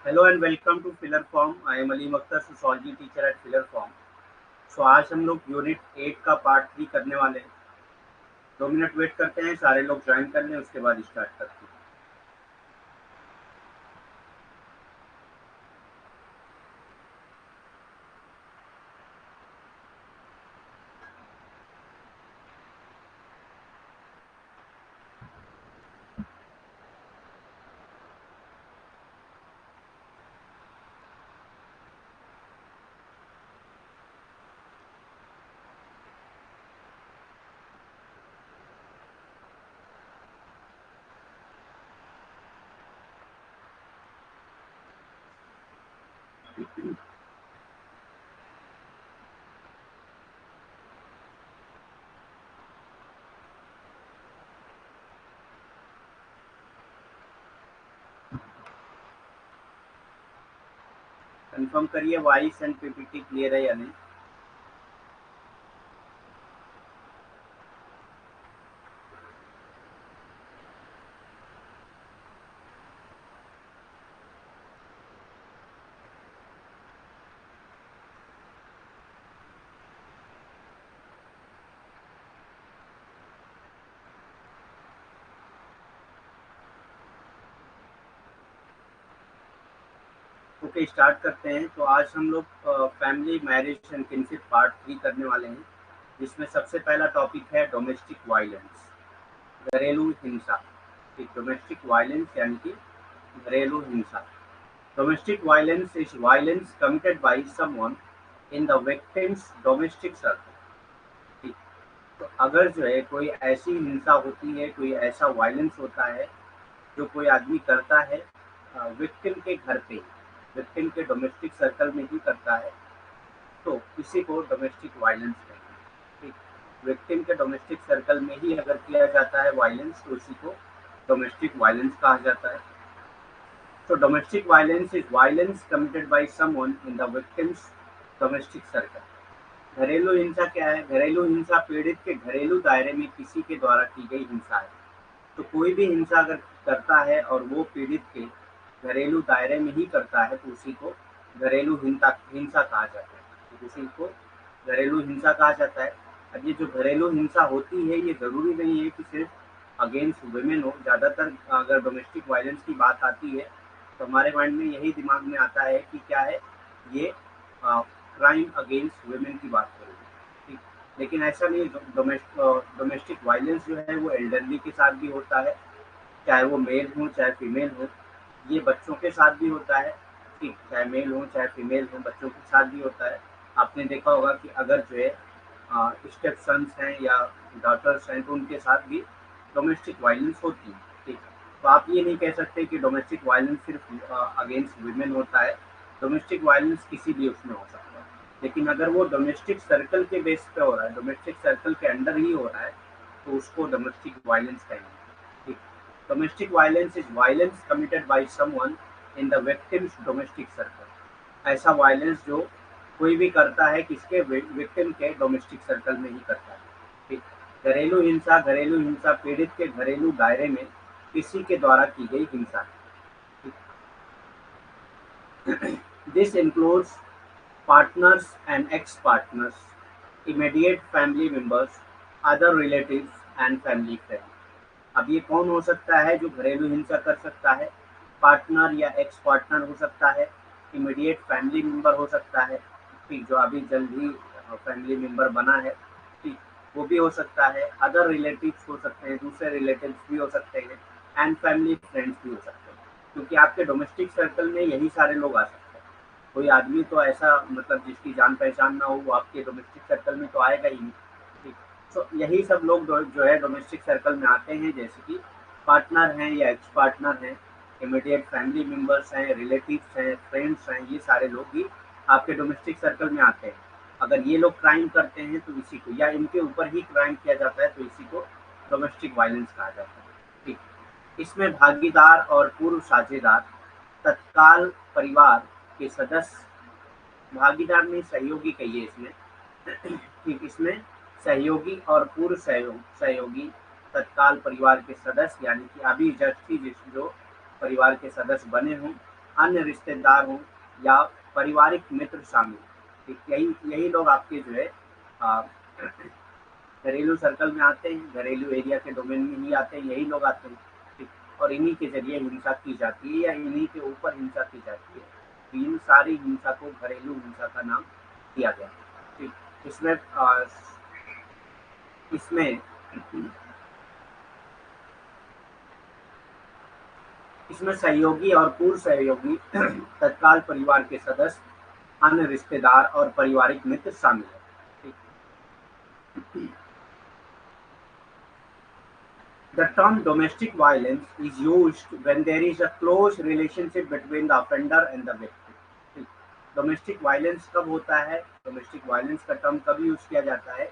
Hello and welcome to filler form. I am Aleem Akhtar, sociology teacher at filler form. So आज हम लोग unit 8 का part 3 करने वाले हैं। 2 मिनट वेट करते हैं, सारे लोग ज्वाइन कर लें, उसके बाद स्टार्ट करते हैं। कंफर्म करिए वॉइस एंड पीपीटी क्लियर है या नहीं। ओके, स्टार्ट करते हैं। तो आज हम लोग family marriage and kinship part 3 करने वाले हैं, जिसमें सबसे पहला टॉपिक है डोमेस्टिक वायलेंस, घरेलू हिंसा। ठीक, डोमेस्टिक वायलेंस यानी कि घरेलू हिंसा। Domestic violence is violence committed by someone in the victim's domestic circle। ठीक, तो अगर जो है कोई ऐसी हिंसा होती है, कोई ऐसा वायलेंस होता है जो कोई आदमी करता है विक्टिम के घर पे, विक्टिम के डोमेस्टिक सर्कल में ही करता है, तो इसी को डोमेस्टिक वायलेंस कहते हैं। ठीक, विक्टिम के डोमेस्टिक सर्कल में ही अगर किया जाता है वायलेंस, तो इसी को डोमेस्टिक वायलेंस कहा जाता है। So domestic violence is violence committed by someone in the victim's domestic circle। घरेलू हिंसा क्या है? घरेलू हिंसा पीड़ित के घरेलू दायरे में किसी के द्वारा की गई हिंसा है। तो कोई भी हिंसा अगर करता है और वो पीड़ित के घरेलू दायरे में ही करता है, तो उसी को घरेलू हिंसा हिंसा कहा जाता है। तो उसी को घरेलू हिंसा कहा जाता है। अब ये जो घरेलू हिंसा होती है, ये जरूरी नहीं है कि सिर्फ अगेंस्ट वुमेन हो। ज्यादातर अगर डोमेस्टिक वायलेंस की बात आती है तो हमारे माइंड में यही दिमाग में आता है कि क्या है, ये क्राइम अगेंस्ट वुमेन की बात करेंगे। ठीक, लेकिन ऐसा नहीं है। डोमेस्टिक वायलेंस जो है वो एल्डरली के साथ भी होता है, चाहे वो मेल हो चाहे फीमेल हो। ये बच्चों के साथ भी होता है। ठीक, चाहे मेल हो चाहे फीमेल हो, बच्चों के साथ भी होता है। आपने देखा होगा कि अगर जो है स्टेप सन्स हैं या डॉटर्स हैं, तो उनके साथ भी डोमेस्टिक वायलेंस होती है। ठीक, तो आप ये नहीं कह सकते कि डोमेस्टिक वायलेंस सिर्फ अगेंस्ट वुमेन होता है। डोमेस्टिक वायलेंस किसी भी उसमें हो सकता है, लेकिन अगर वो डोमेस्टिक सर्कल के बेस पे हो रहा है, डोमेस्टिक सर्कल के अंडर ही हो रहा है, तो उसको डोमेस्टिक वायलेंस कहेंगे। ठीक, domestic violence is violence committed by someone in the victims domestic circle. ऐसा वायलेंस जो कोई भी करता है किसके, विक्टिम के डोमेस्टिक सर्कल में ही करता है। ठीक, घरेलू हिंसा, घरेलू हिंसा पीड़ित के घरेलू दायरे में किसी के द्वारा की गई हिंसा। This includes partners and ex-partners, immediate family members, other relatives and family friends। अब ये कौन हो सकता है जो घरेलू हिंसा कर सकता है? पार्टनर या एक्स पार्टनर हो सकता है, इमीडिएट फैमिली मेंबर हो सकता है, ठीक, जो अभी जल्द ही फैमिली मेंबर बना है, ठीक, वो भी हो सकता है। अदर रिलेटिव्स हो सकते हैं, दूसरे रिलेटिव्स भी हो सकते हैं, एंड फैमिली फ्रेंड्स भी हो सकते हैं। क्योंकि आपके डोमेस्टिक सर्कल में यही सारे लोग आ सकते हैं। कोई आदमी तो ऐसा, मतलब जिसकी जान पहचान ना हो, वो आपके डोमेस्टिक सर्कल में तो आएगा ही नहीं। ठीक, तो यही सब लोग जो है डोमेस्टिक सर्कल में आते हैं, जैसे कि पार्टनर हैं या एक्स पार्टनर हैं, इमीडिएट फैमिली मेंबर्स हैं, रिलेटिव्स हैं, फ्रेंड्स हैं, ये सारे लोग भी आपके डोमेस्टिक सर्कल में आते हैं। अगर ये लोग क्राइम करते हैं तो इसी को, या इनके ऊपर ही क्राइम किया जाता है, तो इसी को डोमेस्टिक वायलेंस कहा जाता है। ठीक, इसमें भागीदार और पूर्व साझेदार तत्काल परिवार के सदस्य, भागीदार में सहयोगी कहिए इसमें। ठीक, इसमें सहयोगी और पूर्व सहयोगी तत्काल परिवार के सदस्य, यानी कि अभी जस्ट ही जो परिवार के सदस्य बने हों, अन्य रिश्तेदार हों या पारिवारिक मित्र शामिल, ठीक, यही यही लोग आपके जो है अ, घरेलू सर्कल में आते हैं, घरेलू एरिया के डोमेन में ही आते हैं, यही लोग आते हैं, ठीक, और इन्हीं के ज़रिए हिंसा की जाती है या इन्हीं के ऊपर हिंसा की जाती है। तो इन सारी हिंसा को घरेलू हिंसा का नाम दिया गया है, ठीक। इसमें इसमें सहयोगी और पूर्व सहयोगी तत्काल परिवार के सदस्य, अन्य रिश्तेदार और पारिवारिक मित्र शामिल है, ठीक। The term domestic violence is used when there is a close relationship between the offender and the victim. Domestic violence कब होता है, डोमेस्टिक वायलेंस का टर्म कब यूज किया जाता है,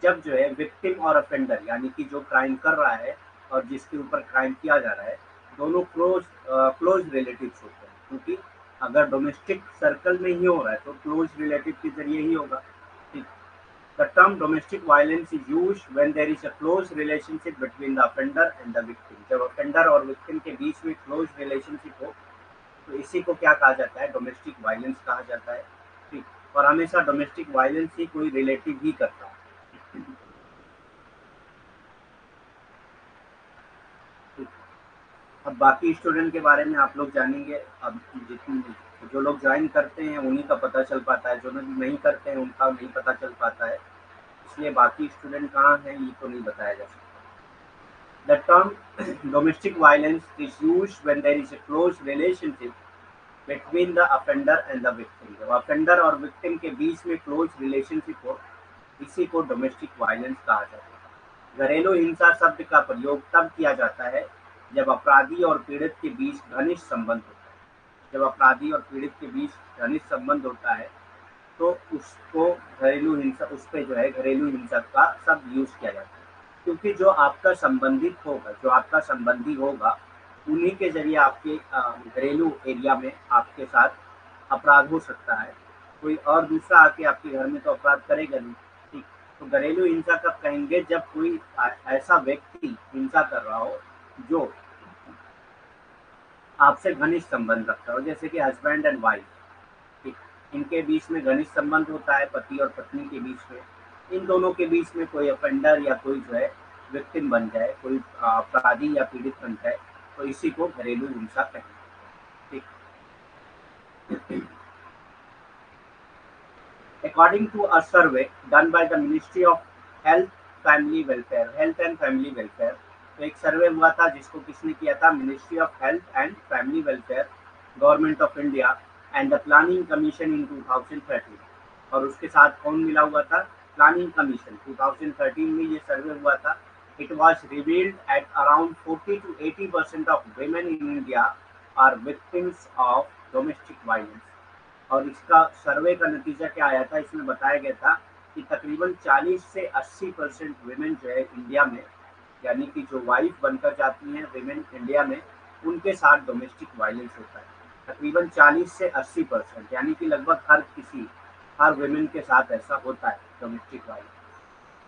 जब जो है विक्टिम और ऑफेंडर यानी कि जो क्राइम कर रहा है और जिसके ऊपर क्राइम किया जा रहा है, दोनों क्लोज रिलेटिव्स होते हैं, क्योंकि अगर डोमेस्टिक सर्कल में ही हो रहा है तो क्लोज रिलेटिव के जरिए ही होगा, ठीक। The term domestic violence is used when there is a close relationship between the offender and the victim. जब offender और victim के बीच में close relationship हो तो इसी को क्या कहा जाता है, डोमेस्टिक वायलेंस कहा जाता है, ठीक। और हमेशा डोमेस्टिक वायलेंस ही कोई रिलेटिव ही करता है, ठीक। अब बाकी स्टूडेंट के बारे में आप लोग जानेंगे। अब जितने जो लोग ज्वाइन करते हैं उन्हीं का पता चल पाता है, जो लोग नहीं करते हैं उनका नहीं पता चल पाता है, इसलिए बाकी स्टूडेंट कहाँ हैं ये तो नहीं बताया जा सकता। The term domestic violence is used when there is a close relationship between the offender and the victim. जब offender और victim के बीच में close relationship हो, इसी को domestic violence कहा जाता है। घरेलू हिंसा शब्द का प्रयोग तब किया जाता है जब अपराधी और पीड़ित के बीच घनिष्ठ संबंध होता है। जब अपराधी और पीड़ित के बीच घनिष्ठ संबंध होता है तो उसको घरेलू हिंसा, उस पे जो है घरेलू हिंसा का शब्द यूज किया जाता है, क्योंकि जो आपका संबंधित होगा, जो आपका संबंधी होगा, उन्हीं के जरिए आपके घरेलू एरिया में आपके साथ अपराध हो सकता है। कोई और दूसरा आके आपके घर में तो अपराध करेगा नहीं, ठीक। तो घरेलू हिंसा कब कहेंगे, जब कोई ऐसा व्यक्ति हिंसा कर रहा हो जो आपसे घनिष्ठ संबंध रखता हो, जैसे कि हस्बैंड एंड वाइफ, ठीक, इनके बीच में घनिष्ठ संबंध होता है, पति और पत्नी के बीच में, इन दोनों के बीच में कोई ऑफेंडर या कोई जो है विक्टिम बन जाए, कोई अपराधी या पीड़ित बन जाए, तो इसी को घरेलू हिंसा कहेंगे, ठीक। According to a survey done by the Ministry of Health, Family Welfare, Health and Family Welfare, तो एक सर्वे हुआ था जिसको किसने किया था, ministry of health and family welfare, government of India and the planning commission in 2013, और उसके साथ कौन मिला हुआ था, प्लानिंग कमीशन। 2013 में ये सर्वे हुआ था। It was revealed at around 40 to 80% of women in India are victims of domestic violence. और इसका सर्वे का नतीजा क्या आया था, इसमें बताया गया था कि तकरीबन 40 से 80% वेमेन जो है इंडिया में, यानी कि जो वाइफ बनकर जाती हैं वेमेन इंडिया में, उनके साथ डोमेस्टिक वायलेंस होता है। तकरीबन 40 से 80%, यानी कि लगभग हर वेमेन के साथ ऐसा होता है डोमेस्टिक वायलेंस,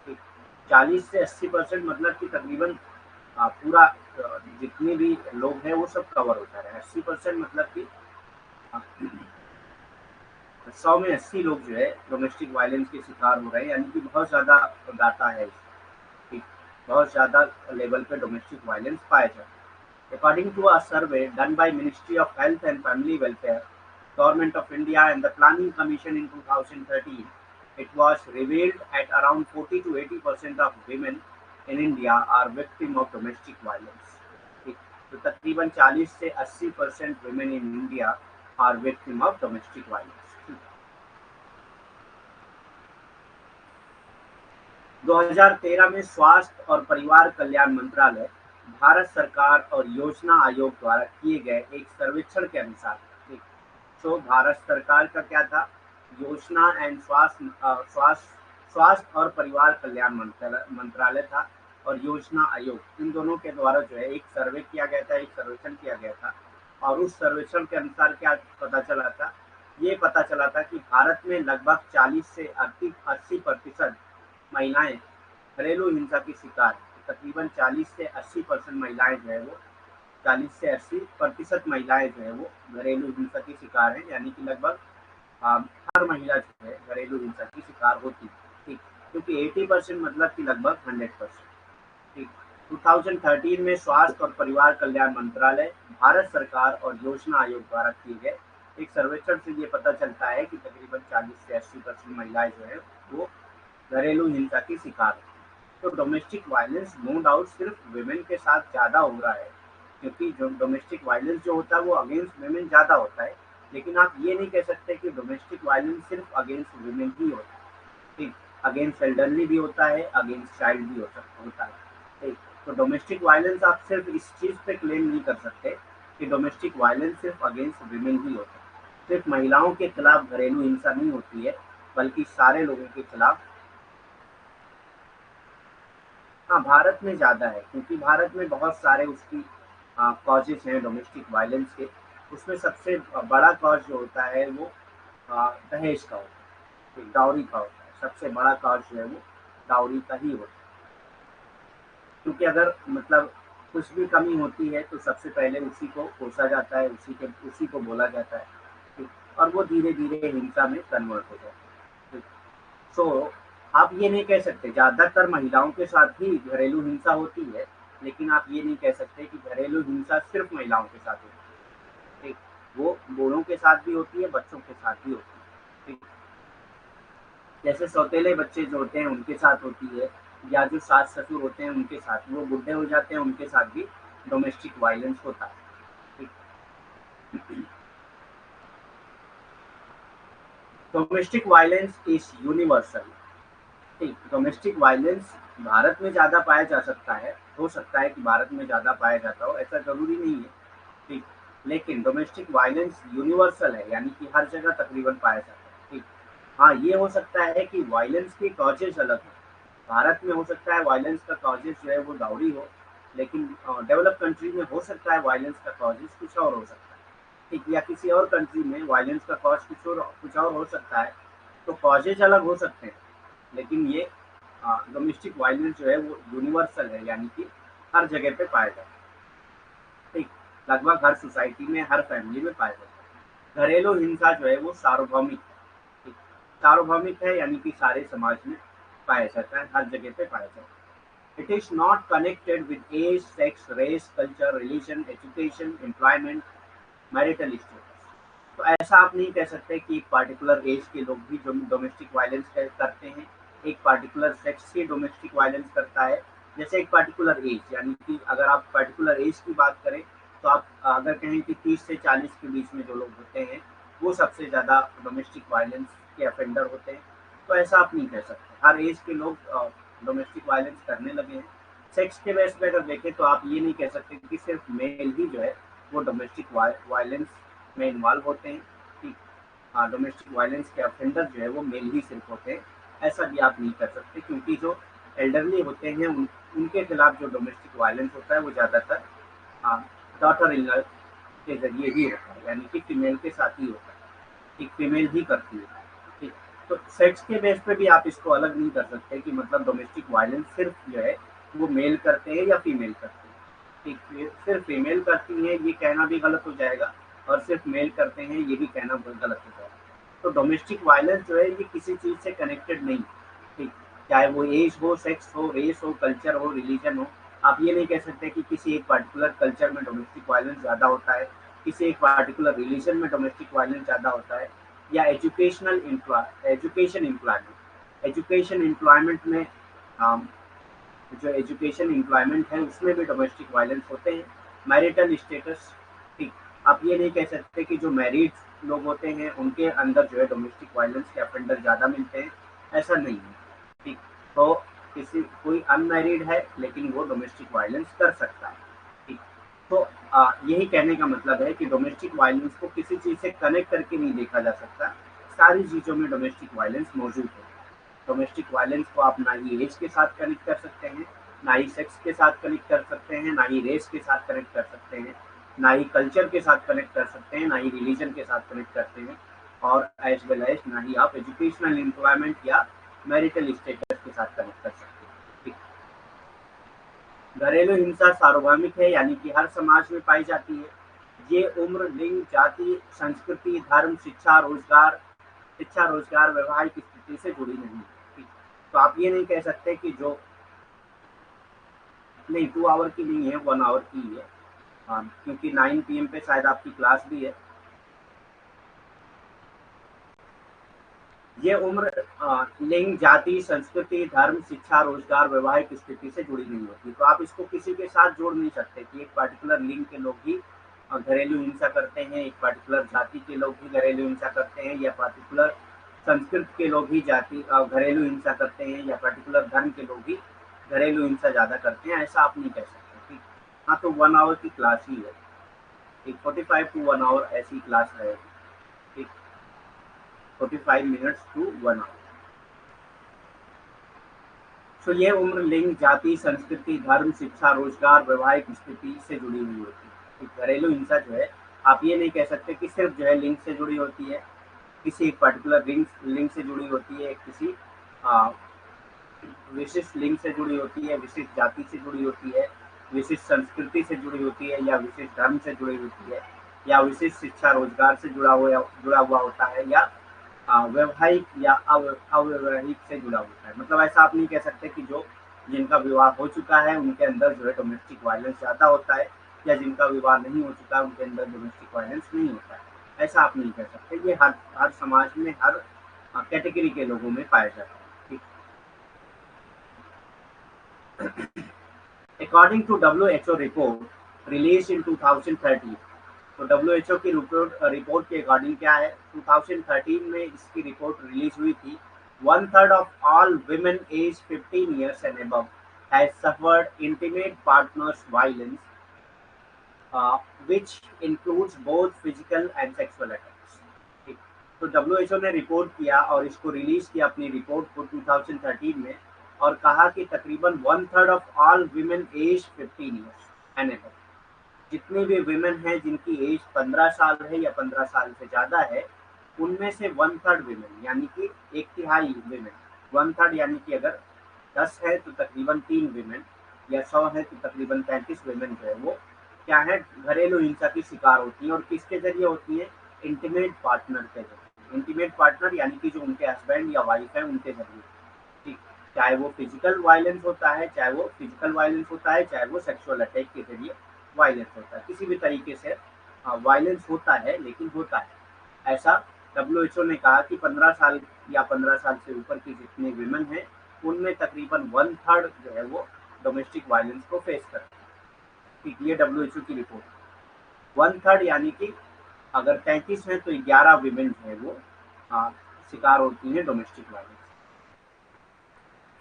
ठीक। 40 से 80% मतलब कि तकरीबन पूरा जितने भी लोग हैं वो सब कवर होता है। 80% मतलब कि 100 में 80 लोग जो है डोमेस्टिक वायलेंस के शिकार हो रहे हैं, यानी कि बहुत ज़्यादा डाटा है, ठीक, बहुत ज़्यादा लेवल पे डोमेस्टिक वायलेंस पाया जाता है। According to a survey done by ministry of health and family welfare, government of India and the planning commission in 2013, it was revealed at around 40 to 80% of women in India are victim of domestic violence, ठीक। तो तकरीबन 40 से 80% women in India are victim of domestic violence। 2013 में स्वास्थ्य और परिवार कल्याण मंत्रालय, भारत सरकार और योजना आयोग द्वारा किए गए एक सर्वेक्षण के अनुसार, ठीक, तो भारत सरकार का क्या था, योजना एंड स्वास्थ्य और परिवार कल्याण मंत्रालय था, और योजना आयोग, इन दोनों के द्वारा जो है एक सर्वे किया गया था, एक सर्वेक्षण किया गया था। और उस सर्वेक्षण के अनुसार क्या पता चला था, ये पता चला था कि भारत में लगभग 40 से 80% महिलाएं घरेलू हिंसा की शिकार, तकरीबन 40 से 80% महिलाएं जो है वो 40 से 80% महिलाएं जो है वो घरेलू हिंसा की शिकार है, यानी कि लगभग अ, हर महिला जो है घरेलू हिंसा की शिकार होती है। ठीक, क्योंकि 80% मतलब कि लगभग 100%। ठीक, 2013 में स्वास्थ्य और परिवार कल्याण मंत्रालय, भारत सरकार और योजना आयोग द्वारा किए गए एक सर्वेक्षण से ये पता चलता है कि तकरीबन 40 से 80% महिलाएं जो है वो घरेलू हिंसा की शिकार है। तो डोमेस्टिक वायलेंस नो डाउट सिर्फ वुमेन के साथ ज़्यादा हो रहा है, क्योंकि जो डोमेस्टिक वायलेंस जो होता है वो अगेंस्ट वुमेन ज़्यादा होता है, लेकिन आप ये नहीं कह सकते कि डोमेस्टिक वायलेंस सिर्फ अगेंस्ट वुमेन ही होता है। ठीक, अगेंस्ट एल्डरली भी होता है, अगेंस्ट चाइल्ड भी होता है। ठीक, तो डोमेस्टिक वायलेंस आप सिर्फ इस चीज़ पे क्लेम नहीं कर सकते कि डोमेस्टिक वायलेंस सिर्फ अगेंस्ट वुमेन ही होता है। सिर्फ महिलाओं के खिलाफ घरेलू हिंसा नहीं होती है, बल्कि सारे लोगों के खिलाफ। हाँ, भारत में ज़्यादा है, क्योंकि भारत में बहुत सारे उसकी कॉजेज़ हैं डोमेस्टिक वायलेंस के। उसमें सबसे बड़ा कॉज जो होता है वो दहेज का होता है, डाउरी का होता है। सबसे बड़ा कॉज जो है वो डाउरी का ही होता है, क्योंकि अगर मतलब कुछ भी कमी होती है तो सबसे पहले उसी को कोसा जाता है, उसी को बोला जाता है। ठीक, और वो धीरे धीरे हिंसा में कन्वर्ट हो जाता है। सो आप ये नहीं कह सकते, ज़्यादातर महिलाओं के साथ ही घरेलू हिंसा होती है, लेकिन आप ये नहीं कह सकते कि घरेलू हिंसा सिर्फ महिलाओं के साथ होती है। ठीक, वो बूढ़ों के साथ भी होती है, बच्चों के साथ भी होती है। ठीक, जैसे सौतेले बच्चे जो होते हैं उनके साथ होती है, या जो सास ससुर होते हैं उनके साथ, वो बुढ़े हो जाते हैं उनके साथ भी डोमेस्टिक वायलेंस होता है। ठीक, डोमेस्टिक वायलेंस इज यूनिवर्सल। ठीक, डोमेस्टिक वायलेंस भारत में ज़्यादा पाया जा सकता है, हो सकता है कि भारत में ज़्यादा पाया जाता हो, ऐसा ज़रूरी नहीं है। ठीक, लेकिन डोमेस्टिक वायलेंस यूनिवर्सल है, यानी कि हर जगह तकरीबन पाया जाता है। ठीक, हाँ, ये हो सकता है कि वायलेंस के कॉजेज अलग हो। भारत में हो सकता है वायलेंस का कॉजेज जो है वो डाउरी हो, लेकिन डेवलप कंट्री में हो सकता है वायलेंस का कॉजेज कुछ और हो सकता है। ठीक, या किसी और कंट्री में वायलेंस का कॉज कुछ और हो सकता है। तो कॉजेज अलग हो सकते हैं, लेकिन ये डोमेस्टिक वायलेंस जो है वो यूनिवर्सल है, यानी कि हर जगह पे पाया जाता है। ठीक, लगभग हर सोसाइटी में, हर फैमिली में पाया जाता है। घरेलू हिंसा जो है वो सार्वभौमिक है। ठीक, सार्वभौमिक है, यानी कि सारे समाज में पाया जाता है, हर जगह पे पाया जाता है। It is not connected with age, sex, race, culture, religion, education, employment, marital status. तो ऐसा आप नहीं कह सकते कि एक पार्टिकुलर एज के लोग भी जो डोमेस्टिक वायलेंस करते हैं, एक पार्टिकुलर सेक्स ही डोमेस्टिक वायलेंस करता है। जैसे एक पार्टिकुलर एज, यानी कि अगर आप पार्टिकुलर एज की बात करें, तो आप अगर कहें कि 30 से 40 के बीच में जो लोग होते हैं वो सबसे ज़्यादा डोमेस्टिक वायलेंस के ऑफेंडर होते हैं। तो ऐसा आप नहीं कह सकते, हर एज के लोग डोमेस्टिक वायलेंस करने लगे हैं। सेक्स के बेस पे अगर देखें तो आप ये नहीं कह सकते कि सिर्फ मेल ही जो है वो डोमेस्टिक वायलेंस में इन्वॉल्व होते हैं। कि हाँ, डोमेस्टिक वायलेंस के ऑफेंडर जो है वो मेल ही सिर्फ होते हैं, ऐसा भी आप नहीं कर सकते, क्योंकि जो एल्डरली होते हैं उनके खिलाफ जो डोमेस्टिक वायलेंस होता है वो ज़्यादातर डॉटर इन लॉ के जरिए ही होता है, यानी कि फीमेल के साथ ही होता है। एक फीमेल ही करती है। ठीक, तो सेक्स के बेस पे भी आप इसको अलग नहीं कर सकते कि मतलब डोमेस्टिक वायलेंस सिर्फ जो है वो मेल करते हैं या फीमेल करते हैं। ठीक, सिर्फ फीमेल करती है ये कहना भी गलत हो जाएगा, और सिर्फ मेल करते हैं ये भी कहना बहुत गलत हो जाएगा। तो डोमेस्टिक वायलेंस जो है ये किसी चीज़ से कनेक्टेड नहीं है। ठीक, चाहे वो एज हो, सेक्स हो, रेस हो, कल्चर हो, रिलीजन हो। आप ये नहीं कह सकते कि किसी एक पर्टिकुलर कल्चर में डोमेस्टिक वायलेंस ज़्यादा होता है, किसी एक पार्टिकुलर रिलीजन में डोमेस्टिक वायलेंस ज़्यादा होता है, या एजुकेशन एम्प्लॉयमेंट में जो एजुकेशन एम्प्लॉयमेंट है उसमें भी डोमेस्टिक वायलेंस होते हैं। मैरिटल स्टेटस, ठीक, आप ये नहीं कह सकते कि जो मैरिड लोग होते हैं उनके अंदर जो है डोमेस्टिक वायलेंस के ऑफेंडर ज़्यादा मिलते हैं, ऐसा नहीं है। ठीक, तो किसी कोई अनमैरिड है लेकिन वो डोमेस्टिक वायलेंस कर सकता है। ठीक, तो यही कहने का मतलब है कि डोमेस्टिक वायलेंस को किसी चीज़ से कनेक्ट करके नहीं देखा जा सकता, सारी चीज़ों में डोमेस्टिक वायलेंस मौजूद है। डोमेस्टिक वायलेंस को आप ना ही एज के साथ कनेक्ट कर सकते हैं, ना ही सेक्स के साथ कनेक्ट कर सकते हैं, ना ही रेस के साथ कनेक्ट कर सकते हैं, ना ही कल्चर के साथ कनेक्ट कर सकते हैं, ना ही रिलीजन के साथ कनेक्ट करते हैं, और एज वेल एज ना ही आप एजुकेशनल एम्प्लॉयमेंट या मैरिटल स्टेटस के साथ कनेक्ट कर सकते हैं। ठीक, घरेलू हिंसा सार्वभौमिक है, यानी कि हर समाज में पाई जाती है। ये उम्र, लिंग, जाति, संस्कृति, धर्म, शिक्षा रोजगार वैवाहिक स्थिति से जुड़ी नहीं है। ठीक। तो आप ये नहीं कह सकते कि जो, नहीं 2 आवर की नहीं है, 1 आवर की ही है। हाँ, क्योंकि 9 PM पे शायद आपकी क्लास भी है। ये उम्र लिंग, जाति, संस्कृति, धर्म, शिक्षा, रोजगार, वैवाहिक स्थिति से जुड़ी नहीं होती। तो आप इसको किसी के साथ जोड़ नहीं सकते कि एक पर्टिकुलर लिंग के लोग ही घरेलू हिंसा करते हैं, एक पर्टिकुलर जाति के लोग ही घरेलू हिंसा करते हैं, या पर्टिकुलर संस्कृति के लोग ही घरेलू हिंसा करते हैं, या पर्टिकुलर धर्म के लोग ही घरेलू हिंसा ज्यादा करते हैं। ऐसा आप नहीं कह सकते। ठीक। हाँ, तो 1 आवर की क्लास ही है, एक 45 to 1 आवर ऐसी क्लास रहेगी। ठीक। 45 minutes to 1 आवर। तो ये उम्र लिंग, जाति, संस्कृति, धर्म, शिक्षा, रोजगार, वैवाहिक स्थिति से जुड़ी हुई होती है। तो घरेलू हिंसा जो है, आप ये नहीं कह सकते कि सिर्फ जो है लिंग से जुड़ी होती है, किसी एक पर्टिकुलर लिंग से जुड़ी होती है, किसी आ, विशिष्ट लिंग से जुड़ी होती है, विशिष्ट जाति से जुड़ी होती है, विशिष्ट संस्कृति से जुड़ी होती है, या विशिष्ट धर्म से जुड़ी होती है, या विशिष्ट शिक्षा रोजगार से जुड़ा हुआ होता है, या वैवाहिक या अवैवाहिक से जुड़ा होता है। मतलब ऐसा आप नहीं कह सकते कि जो जिनका विवाह हो चुका है उनके अंदर जो है डोमेस्टिक वायलेंस ज्यादा होता है, या जिनका विवाह नहीं हो चुका है उनके अंदर डोमेस्टिक वायलेंस नहीं होता है। ऐसा आप नहीं कह सकते। ये हर हर समाज में, हर कैटेगरी के लोगों में पाया जाता है। ठीक। According to WHO report released in 2013, तो WHO की रिपोर्ट के अकॉर्डिंग क्या है, 2013 में इसकी रिपोर्ट रिलीज हुई थी। 1/3 of all women aged 15 years and above has suffered intimate partners violence, which includes both physical and sexual attacks। ठीक। तो WHO ने रिपोर्ट किया और इसको रिलीज किया अपनी रिपोर्ट को 2013 में, और कहा कि तकरीबन 1/3 of all women age 15 years and above, जितनी भी विमेन हैं जिनकी एज 15 साल है या 15 साल से ज्यादा है, उनमें से 1/3 विमेन, यानी कि एक तिहाई विमेन, 1/3 यानी कि अगर 10 है तो तकरीबन 3 विमेन, या 100 है तो तकरीबन 35 विमेन जो है वो क्या है, घरेलू हिंसा की शिकार होती है। और किसके जरिए होती है, इंटीमेट पार्टनर के जरिए। इंटीमेट पार्टनर यानी कि जो उनके हस्बैंड या वाइफ है उनके जरिए। ठीक। चाहे वो फिजिकल वायलेंस होता है, चाहे वो सेक्सुअल अटैक के जरिए वायलेंस होता है, किसी भी तरीके से वायलेंस होता है, लेकिन होता है ऐसा। WHO ने कहा कि 15 साल या 15 साल से ऊपर की जितने विमेन हैं उनमें तकरीबन 1/3 जो है वो डोमेस्टिक वायलेंस को फेस करते हैं। ठीक। ये WHO की रिपोर्ट। 1/3 यानी कि अगर 33 है तो 11 विमेन जो है वो शिकार होती है डोमेस्टिक वायलेंस।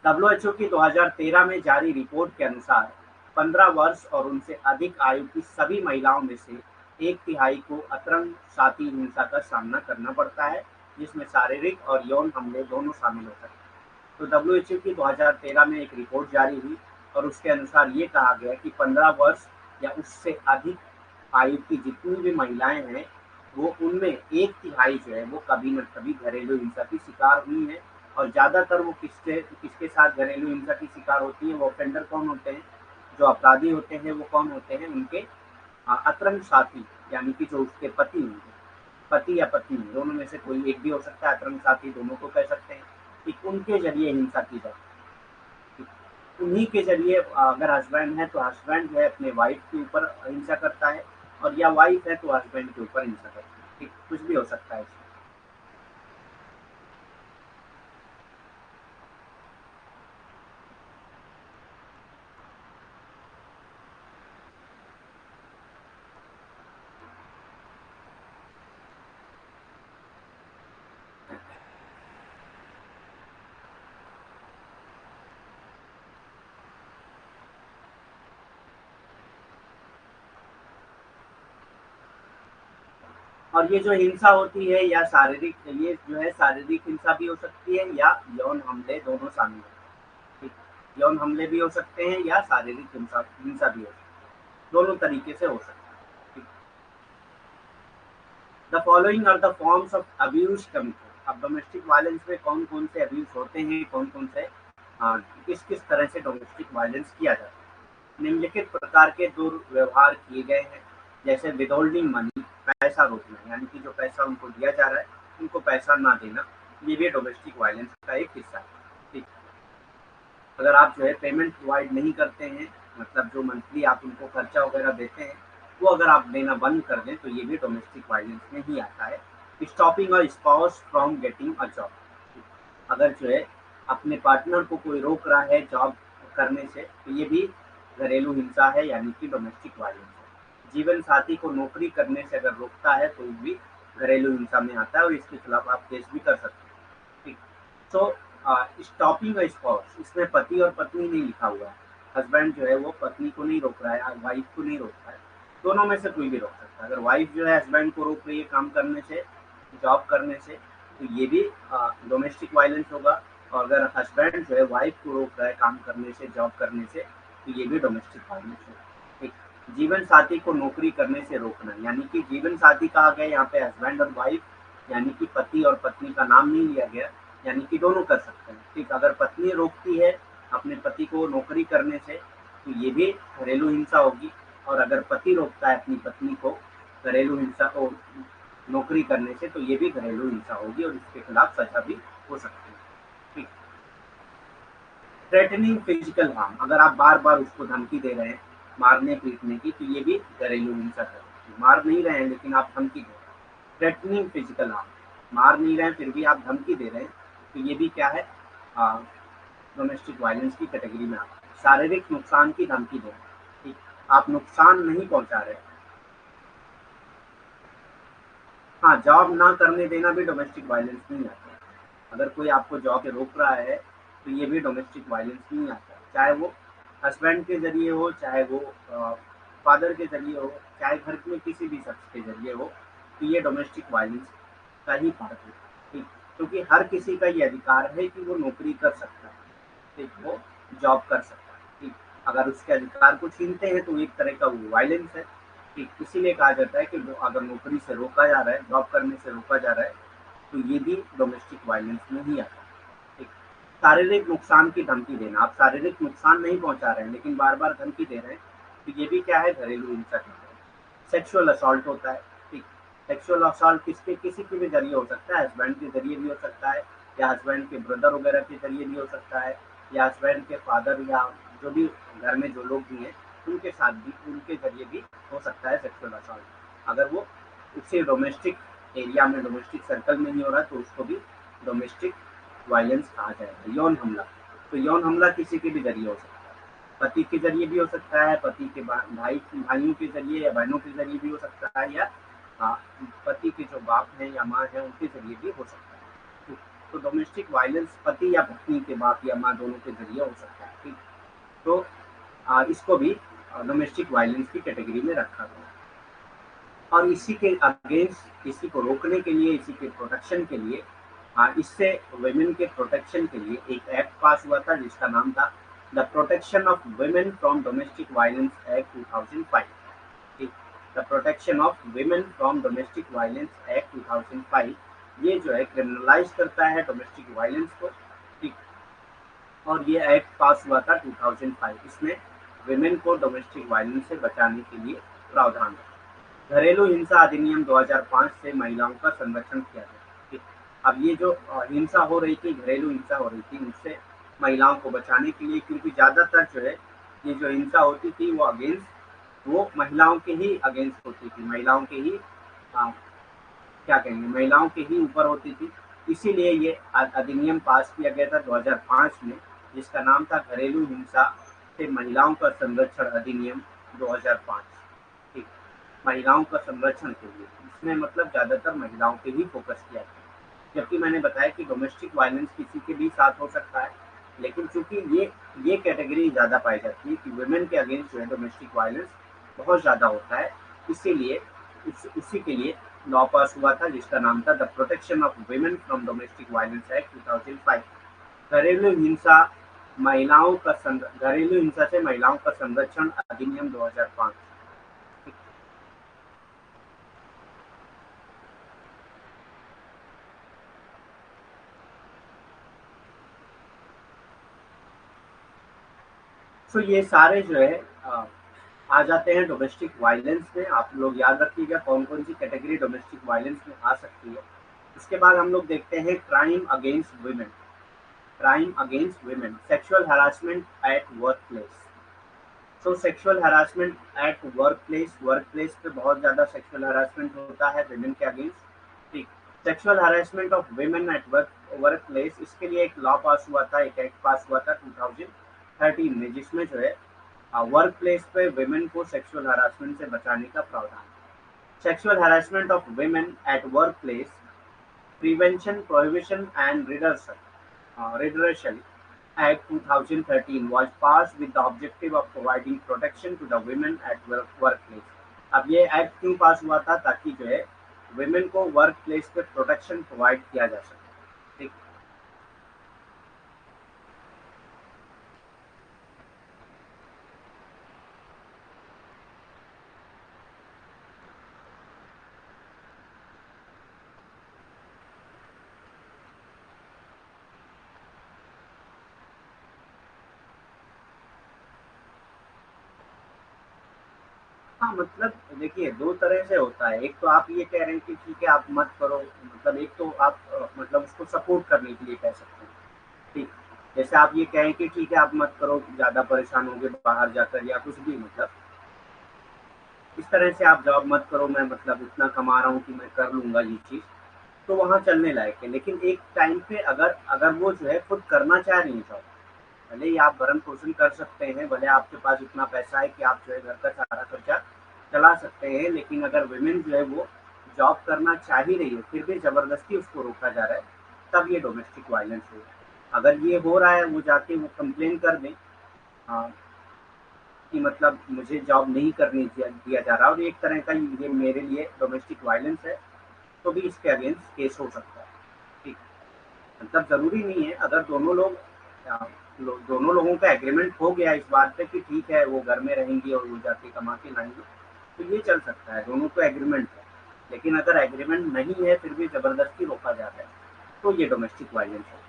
WHO की 2013 में जारी रिपोर्ट के अनुसार 15 वर्ष और उनसे अधिक आयु की सभी महिलाओं में से एक तिहाई को अतरंग साथी हिंसा का सामना करना पड़ता है, जिसमें शारीरिक और यौन हमले दोनों शामिल हो सकते हैं। तो WHO की 2013 में एक रिपोर्ट जारी हुई और उसके अनुसार ये कहा गया कि 15 वर्ष या उससे अधिक आयु की जितनी भी महिलाएं हैं, वो उनमें एक तिहाई जो है वो कभी न कभी घरेलू हिंसा की शिकार हुई है। और ज्यादातर वो किसके किसके साथ घरेलू हिंसा की शिकार होती है, वो ऑफेंडर कौन होते हैं, जो अपराधी होते हैं वो कौन होते हैं, उनके अतरंग साथी, यानी कि जो उसके पति होंगे, पति या पत्नी दोनों में से कोई एक भी हो सकता है, अतरंग साथी दोनों को कह सकते हैं। कि उनके जरिए हिंसा की जाती है। उन्हीं के जरिए, अगर हस्बैंड है तो हस्बैंड जो है अपने वाइफ के ऊपर हिंसा करता है, और या वाइफ है तो हस्बैंड के ऊपर हिंसा करती है। ठीक, कुछ भी हो सकता है इसमें। और ये जो हिंसा होती है, या शारीरिक, ये जो है शारीरिक हिंसा भी हो सकती है या यौन हमले, दोनों शामिल है। ठीक, यौन हमले भी हो सकते हैं या शारीरिक हिंसा हिंसा भी हो सकती है, दोनों तरीके से हो सकता है। ठीक। The following are the forms of abuse committed. अब डोमेस्टिक वायलेंस में कौन कौन से अब्यूज होते हैं, कौन कौन से किस किस तरह से डोमेस्टिक वायलेंस किया जाता है। निम्नलिखित प्रकार के दुर्व्यवहार किए गए हैं, जैसे विदहोल्डिंग मनी, पैसा रोकना, यानी कि जो पैसा उनको दिया जा रहा है उनको पैसा ना देना, ये भी डोमेस्टिक वायलेंस का एक हिस्सा है। ठीक, अगर आप जो है पेमेंट प्रोवाइड नहीं करते हैं, मतलब जो मंथली आप उनको खर्चा वगैरह देते हैं वो अगर आप देना बंद कर दें तो ये भी डोमेस्टिक वायलेंस में ही आता है। Stopping a spouse from getting a job, अगर जो है अपने पार्टनर को कोई रोक रहा है जॉब करने से तो ये भी घरेलू हिंसा है, यानी कि डोमेस्टिक वायलेंस है। जीवन साथी को नौकरी करने से अगर रोकता है तो ये भी घरेलू हिंसा में आता है और इसके खिलाफ आप केस भी कर सकते हैं। ठीक, तो स्टॉपिंग अ स्पाउस, इसमें पति और पत्नी नहीं लिखा हुआ है। हस्बैंड जो है वो पत्नी को नहीं रोक रहा है, वाइफ को नहीं रोक रहा है, दोनों में से कोई भी रोक सकता है। अगर वाइफ जो है हस्बैंड को रोक रही है काम करने से, जॉब करने से, तो ये भी डोमेस्टिक वायलेंस होगा। और अगर हस्बैंड जो है वाइफ को रोक रहा है काम करने से, जॉब करने से, तो ये भी डोमेस्टिक वायलेंस होगा। ठीक, जीवन साथी को नौकरी करने से रोकना, यानी कि जीवन साथी कहा गया यहाँ पे हस्बैंड और वाइफ, यानी कि पति और पत्नी का नाम नहीं लिया गया, यानी कि दोनों कर सकते हैं। ठीक, अगर पत्नी रोकती है अपने पति को नौकरी करने से तो ये भी घरेलू हिंसा होगी, और अगर पति रोकता है अपनी पत्नी को घरेलू हिंसा को नौकरी करने से तो ये भी घरेलू हिंसा होगी और इसके खिलाफ सजा भी हो सकती है। ठीक, थ्रेटनिंग फिजिकल हार्म, अगर आप बार बार उसको धमकी दे रहे हैं मारने पीटने की तो ये भी घरेलू हिंसा है। मार नहीं रहे हैं लेकिन आप धमकी दे रहे हैं। थ्रेटनिंग फिजिकल हार्म, मार नहीं रहे हैं फिर भी आप धमकी दे रहे हैं तो ये भी क्या है, डोमेस्टिक वायलेंस की कैटेगरी में आता है। शारीरिक नुकसान की धमकी देना, ठीक, आप नुकसान नहीं पहुंचा रहे। हाँ, जॉब ना करने देना भी डोमेस्टिक वायलेंस नहीं आता है। अगर कोई आपको जॉब पे रोक रहा है तो ये भी डोमेस्टिक वायलेंस नहीं आता है, चाहे वो हस्बैंड के जरिए हो, चाहे वो फादर के जरिए हो, चाहे घर में किसी भी शख्स के जरिए हो, तो ये डोमेस्टिक वायलेंस का ही पार्ट है। ठीक, क्योंकि हर किसी का ये अधिकार है कि वो नौकरी कर सकता है, ठीक, वो जॉब कर सकता है। ठीक, अगर उसके अधिकार को छीनते हैं तो एक तरह का वो वायलेंस है। ठीक, इसीलिए कहा जाता है कि अगर नौकरी से रोका जा रहा है, जॉब करने से रोका जा रहा है तो ये भी डोमेस्टिक वायलेंस में ही आता है। ठीक, शारीरिक नुकसान की धमकी देना, आप शारीरिक नुकसान नहीं पहुंचा रहे हैं लेकिन बार बार धमकी दे रहे हैं तो ये भी क्या है, घरेलू हिंसा है। सेक्सुअल असॉल्ट होता है। ठीक, सेक्सुअल असॉल्ट किसके किसी के भी जरिए हो सकता है, हस्बैंड के जरिए भी हो सकता है, या हस्बैंड के ब्रदर वगैरह के जरिए भी हो सकता है, या हस्बैंड के फादर, या जो भी घर में जो लोग भी हैं उनके साथ भी, उनके जरिए भी हो सकता है सेक्सुअल असॉल्ट। अगर वो उसी डोमेस्टिक एरिया में, डोमेस्टिक सर्कल में ही हो रहा है तो उसको भी डोमेस्टिक वायलेंस कहा जाएगा। यौन हमला, तो यौन हमला किसी के भी जरिए हो सकता है, पति के जरिए भी हो सकता है, पति के भाइयों के जरिए या बहनों के जरिए भी हो सकता है, या आ, पति के जो बाप हैं या माँ है उनके जरिए भी हो सकता है। तो डोमेस्टिक वायलेंस पति या पत्नी के बाप या माँ दोनों के जरिए हो सकता है। ठीक, तो इसको भी डोमेस्टिक वायलेंस की कैटेगरी में रखा गया। और इसी के अगेंस्ट, इसी को रोकने के लिए, इसी के प्रोटेक्शन के लिए, इससे वुमेन के प्रोटेक्शन के लिए एक एक्ट पास हुआ था जिसका नाम था the protection of women from domestic violence act 2005। ठीक, the protection of women from domestic violence act 2005, ये जो है क्रिमिनलाइज करता है डोमेस्टिक वायलेंस को। ठीक, और ये एक्ट पास हुआ था 2005, इसमें वुमेन को डोमेस्टिक वायलेंस से बचाने के लिए प्रावधान है। घरेलू हिंसा अधिनियम 2005 से महिलाओं का संरक्षण किया गया। ठीक, अब ये जो हिंसा हो रही थी, घरेलू हिंसा हो रही थी, उससे महिलाओं को बचाने के लिए, क्योंकि ज़्यादातर जो है ये जो हिंसा होती थी वो अगेंस्ट, वो महिलाओं के ही अगेंस्ट होती थी, महिलाओं के ही क्या कहेंगे, महिलाओं के ही ऊपर होती थी। इसीलिए ये अधिनियम पास किया गया था 2005 में, जिसका नाम था घरेलू हिंसा से महिलाओं का संरक्षण अधिनियम 2005। ठीक, महिलाओं का संरक्षण के लिए, इसमें मतलब ज़्यादातर महिलाओं पे ही फोकस किया गया, जबकि मैंने बताया कि डोमेस्टिक वायलेंस किसी के भी साथ हो सकता है, लेकिन चूंकि ये कैटेगरी ज़्यादा पाई जाती है कि वुमेन के अगेंस्ट जो है डोमेस्टिक वायलेंस बहुत ज़्यादा होता है, इसीलिए उसी के लिए लॉ पास हुआ था जिसका नाम था the protection of women from domestic violence act 2005। घरेलू हिंसा घरेलू हिंसा से महिलाओं का संरक्षण अधिनियम 2005। तो ये सारे जो है आ जाते हैं डोमेस्टिक वायलेंस में। आप लोग याद रखिएगा कौन कौन सी कैटेगरी डोमेस्टिक वायलेंस में आ सकती है। इसके बाद हम लोग देखते हैं crime against women. Crime against women, sexual harassment at work place. So sexual harassment at work place, work place पे बहुत ज़्यादा सेक्सुअल हरासमेंट होता है वुमेन के अगेंस्ट। ठीक, sexual harassment of women at work place, इसके लिए एक लॉ पास हुआ था, एक एक्ट पास हुआ था 2013 में, जिसमें जो है वर्क प्लेस पे वुमेन को सेक्सुअल हरासमेंट से बचाने का प्रावधान। Sexual harassment of women at work place prevention, prohibition and redressal Act 2013 was passed with the objective of providing protection to the women at workplace. अब ये एक्ट क्यों पास हुआ था? ताकि जो है women को वर्क प्लेस पे प्रोटेक्शन प्रोवाइड किया जा सके। ठीक, हाँ मतलब देखिए दो तरह से होता है। एक तो आप ये कह रहे हैं कि ठीक है आप मत करो, मतलब एक तो आप मतलब उसको सपोर्ट करने के लिए कह सकते हैं। ठीक, जैसे आप ये कहें कि ठीक है आप मत करो, ज़्यादा परेशान होगे बाहर जाकर या कुछ भी, मतलब इस तरह से आप जॉब मत करो, मैं मतलब इतना कमा रहा हूँ कि मैं कर लूँगा ये चीज़, तो वहाँ चलने लायक है। लेकिन एक टाइम पे अगर अगर वो जो है खुद करना चाह रही है जॉब, भले ही आप भरण पोषण कर सकते हैं, भले आपके पास इतना पैसा है कि आप जो है घर का सारा खर्चा चला सकते हैं, लेकिन अगर वुमेन जो है वो जॉब करना चाह ही रही है फिर भी ज़बरदस्ती उसको रोका जा रहा है, तब ये डोमेस्टिक वायलेंस है। अगर ये हो रहा है, वो जाके वो कंप्लेन कर दें हाँ, कि मतलब मुझे जॉब नहीं करने दिया जा रहा और एक तरह का ये मेरे लिए डोमेस्टिक वायलेंस है, तो भी इसके अगेंस्ट केस हो सकता है। ठीक, मतलब ज़रूरी नहीं है, अगर दोनों लोगों का एग्रीमेंट हो गया इस बात पे कि ठीक है वो घर में रहेंगी और वो जाके कमा के लाएंगे, तो ये चल सकता है, दोनों को एग्रीमेंट है। लेकिन अगर एग्रीमेंट नहीं है फिर भी ज़बरदस्ती रोका जाता है, तो ये डोमेस्टिक वायलेंस है।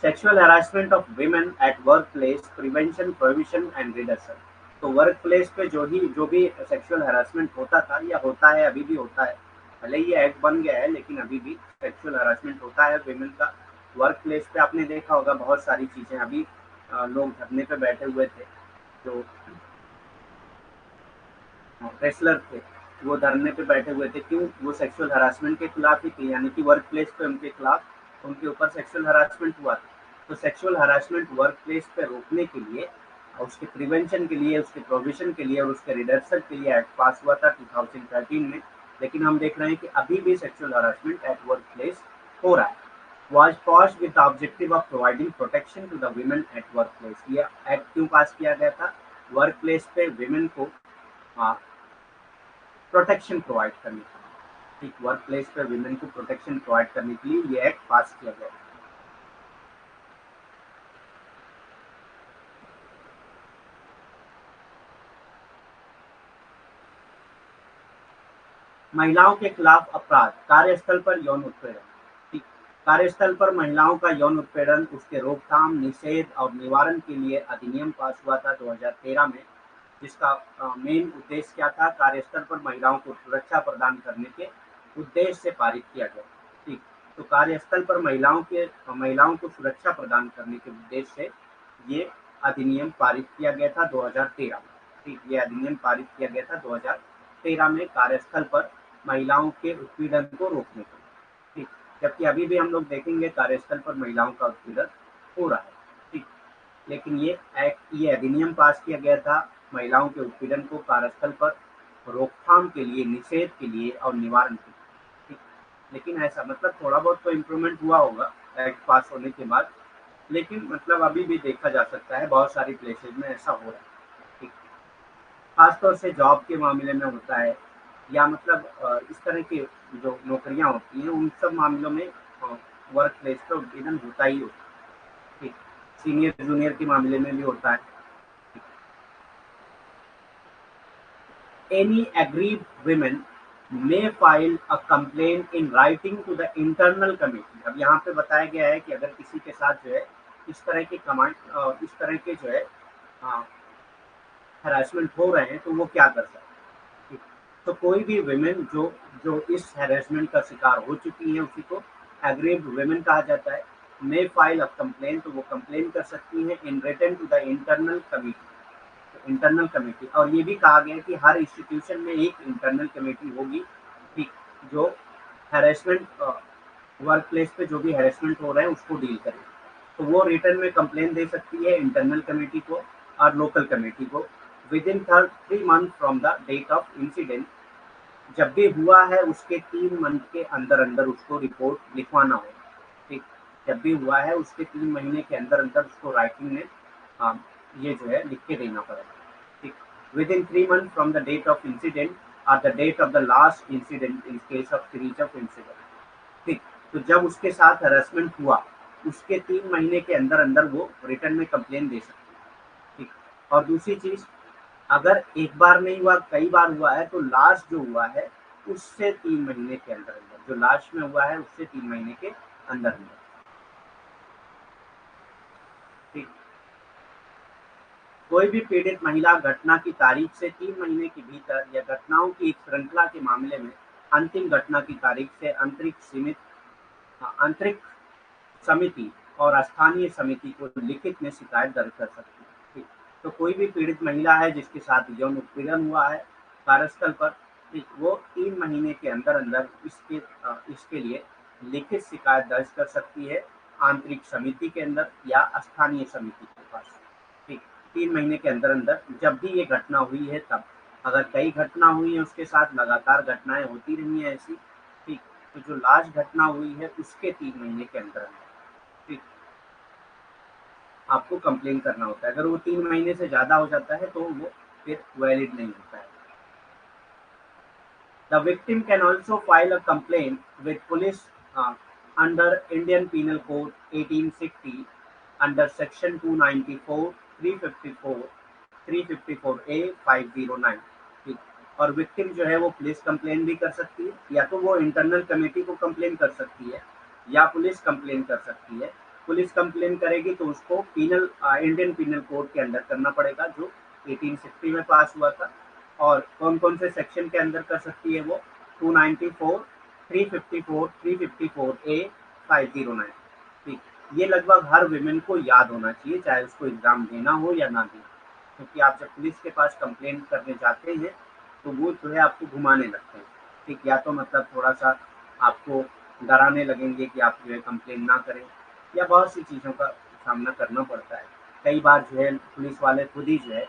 Sexual harassment of women at work place prevention, prohibition and reduction. तो वर्क प्लेस पे जो भी सेक्सुअल हरासमेंट होता था या होता है, अभी भी होता है, भले ये एक्ट बन गया है लेकिन अभी भी सेक्सुअल हरासमेंट होता है वुमेन का वर्क प्लेस पे। आपने देखा होगा बहुत सारी चीज़ें, अभी लोग धरने पे बैठे हुए थे, जो रेसलर थे वो धरने पे बैठे हुए थे, क्यों? वो सेक्सुअल हरासमेंट के खिलाफ ही थे, यानी कि वर्क प्लेस पे उनके खिलाफ, उनके ऊपर सेक्सुअल हरासमेंट हुआ था। तो सेक्सुअल हरासमेंट वर्क प्लेस पे रोकने के लिए और उसके प्रिवेंशन के लिए, उसके प्रोविजन के लिए और उसके रिडक्शन के लिए एक्ट पास हुआ था 2013 में। लेकिन हम देख रहे हैं कि अभी भी sexual harassment at work place हो रहा है। was passed with the objective of providing protection to the women at workplace। ये एक्ट क्यों पास किया गया था? वर्क प्लेस पे विमेन को प्रोटेक्शन प्रोवाइड करने के लिए। ठीक, वर्क प्लेस पर विमेन को प्रोटेक्शन प्रोवाइड करने के लिए ये एक्ट पास किया गया। महिलाओं के खिलाफ अपराध, कार्यस्थल पर यौन उत्पीड़न। ठीक, कार्यस्थल पर महिलाओं का यौन उत्पीड़न, उसके रोकथाम, निषेध और निवारण के लिए अधिनियम पास हुआ था 2013 में, जिसका मेन उद्देश्य क्या था? कार्यस्थल पर महिलाओं को सुरक्षा प्रदान करने के उद्देश्य से पारित किया गया। ठीक, तो कार्यस्थल पर महिलाओं को सुरक्षा प्रदान करने के उद्देश्य से ये अधिनियम पारित किया गया था 2013 में। ठीक, ये अधिनियम पारित किया गया था 2013 में कार्यस्थल पर महिलाओं के उत्पीड़न को रोकने के लिए। ठीक, जबकि अभी भी हम लोग देखेंगे कार्यस्थल पर महिलाओं का उत्पीड़न हो रहा है। ठीक, लेकिन ये अधिनियम पास किया गया था महिलाओं के उत्पीड़न को कार्यस्थल पर रोकथाम के लिए, निषेध के लिए और निवारण के लिए। ठीक, लेकिन ऐसा मतलब थोड़ा बहुत तो इम्प्रूवमेंट हुआ होगा एक्ट पास होने के बाद, लेकिन मतलब अभी भी देखा जा सकता है बहुत सारी प्लेसेज में ऐसा हो रहा है। ठीक, खासतौर से जॉब के मामले में होता है, या मतलब इस तरह की जो नौकरियां होती हैं उन सब मामलों में वर्क प्लेस पर उत्पीड़न होता ही होता है। ठीक, सीनियर जूनियर के मामले में भी होता है। Any aggrieved women may file a complaint in writing to the internal committee। अब यहाँ पे बताया गया है कि अगर किसी के साथ जो है इस तरह के कमांड इस तरह के जो है हरासमेंट हो रहे हैं तो वो क्या कर सकते हैं। ठीक। तो कोई भी वुमेन जो जो इस हैरेसमेंट का शिकार हो चुकी है उसी को एग्रीव्ड वुमेन कहा जाता है। मे फाइल अ कंप्लेंट, तो वो कंप्लेन कर सकती है in return to the internal committee. Internal committee, और ये भी कहा गया है कि हर इंस्टीट्यूशन में एक इंटरनल कमेटी होगी, ठीक, जो हैरेसमेंट वर्क प्लेस पे जो भी हैरेसमेंट हो रहा है उसको डील करे। तो वो रिटर्न में कंप्लेन दे सकती है इंटरनल कमेटी को और लोकल कमेटी को within 3 month from the date of incident. जब भी हुआ है उसके 3 मंथ के अंदर अंदर उसको रिपोर्ट लिखवाना होगा। ठीक। जब भी हुआ है उसके 3 महीने के अंदर अंदर उसको राइटिंग में ये जो है लिख के देना पड़ेगा। ठीक। Within 3 month from the date of incident और the date of the last incident in case of breach of incident. ठीक। तो जब उसके साथ हरासमेंट हुआ उसके 3 महीने के अंदर अंदर वो रिटर्न में कंप्लेन दे सकती है। ठीक। और दूसरी चीज, अगर एक बार नहीं हुआ कई बार हुआ है तो लास्ट जो हुआ है उससे 3 महीने के अंदर अंदर, जो लास्ट में हुआ है उससे 3 महीने के अंदर अंदर। ठीक। कोई भी पीड़ित महिला घटना की तारीख से 3 महीने के भीतर या घटनाओं की एक श्रृंखला के मामले में अंतिम घटना की तारीख से आंतरिक समिति और स्थानीय समिति को लिखित में शिकायत दर्ज कर सकती है। ठीक। तो कोई भी पीड़ित महिला है जिसके साथ यौन उत्पीड़न हुआ है कार्यस्थल पर, ठीक, वो 3 महीने के अंदर अंदर इसके लिए लिखित शिकायत दर्ज कर सकती है आंतरिक समिति के अंदर या स्थानीय समिति के पास। ठीक। 3 महीने के अंदर अंदर जब भी ये घटना हुई है तब। अगर कई घटना हुई है उसके साथ लगातार घटनाएं होती रही हैं ऐसी, ठीक, तो जो लास्ट घटना हुई है उसके 3 महीने के अंदर अंदर, ठीक, आपको कंप्लेन करना होता है। अगर वो 3 महीने से ज्यादा हो जाता है तो वो फिर वैलिड नहीं होता है। The victim can also file a complaint with police under Indian Penal Code 1860 under Section 294, 354, 354A, 509। ठीक। और विक्टिम जो है वो पुलिस कंप्लेन भी कर सकती है, या तो वो इंटरनल कमेटी को कंप्लेन कर सकती है या पुलिस कंप्लेन कर सकती है। पुलिस कंप्लेन करेगी तो उसको इंडियन पीनल कोड के अंडर करना पड़ेगा जो 1860 में पास हुआ था। और कौन कौन से सेक्शन के अंदर कर सकती है वो? 294, 354, 354 ए, 509। ठीक। ये लगभग हर विमेन को याद होना चाहिए, चाहे उसको एग्जाम देना हो या ना देना, क्योंकि आप जब पुलिस के पास कंप्लेंट करने जाते हैं तो वो जो है आपको घुमाने लगते हैं। ठीक। या तो मतलब थोड़ा सा आपको डराने लगेंगे कि आप जो है कंप्लेन ना करें, या बहुत सी चीज़ों का सामना करना पड़ता है। कई बार जो है पुलिस वाले खुद ही जो है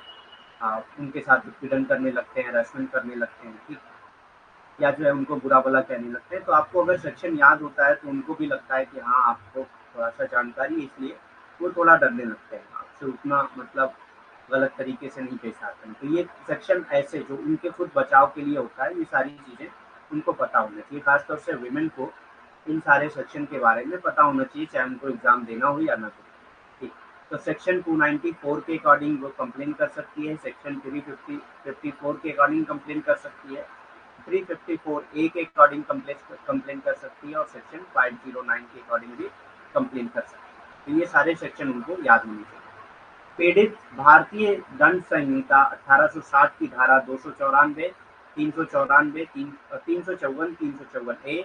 उनके साथ उत्पीड़न करने लगते हैं, हरासमेंट करने लगते हैं। ठीक। या जो है उनको बुरा भला कहने लगते हैं। तो आपको अगर सेक्शन याद होता है तो उनको भी लगता है कि हाँ आपको थोड़ा सा जानकारी है, इसलिए वो थोड़ा डरने लगते हैं आपसे, उतना मतलब गलत तरीके से नहीं पेश आते हैं। तो ये सेक्शन ऐसे जो उनके खुद बचाव के लिए होता है, ये सारी चीज़ें उनको पता होना चाहिए। खासतौर से विमेन को इन सारे सेक्शन के बारे में पता होना चाहिए, चाहे उनको एग्जाम देना हो या ना हो। ठीक। तो सेक्शन 294 के अकॉर्डिंग वो कंप्लेन कर सकती है, सेक्शन 354 के अकॉर्डिंग कंप्लेन कर सकती है, 354 ए के अकॉर्डिंग कंप्लेन कर सकती है, और सेक्शन 509 के अकॉर्डिंग भी कंप्लेन कर सकती है। तो ये सारे सेक्शन उनको याद होने चाहिए। पीड़ित भारतीय दंड संहिता 1860 की धारा 294, 394, 354, 354 ए,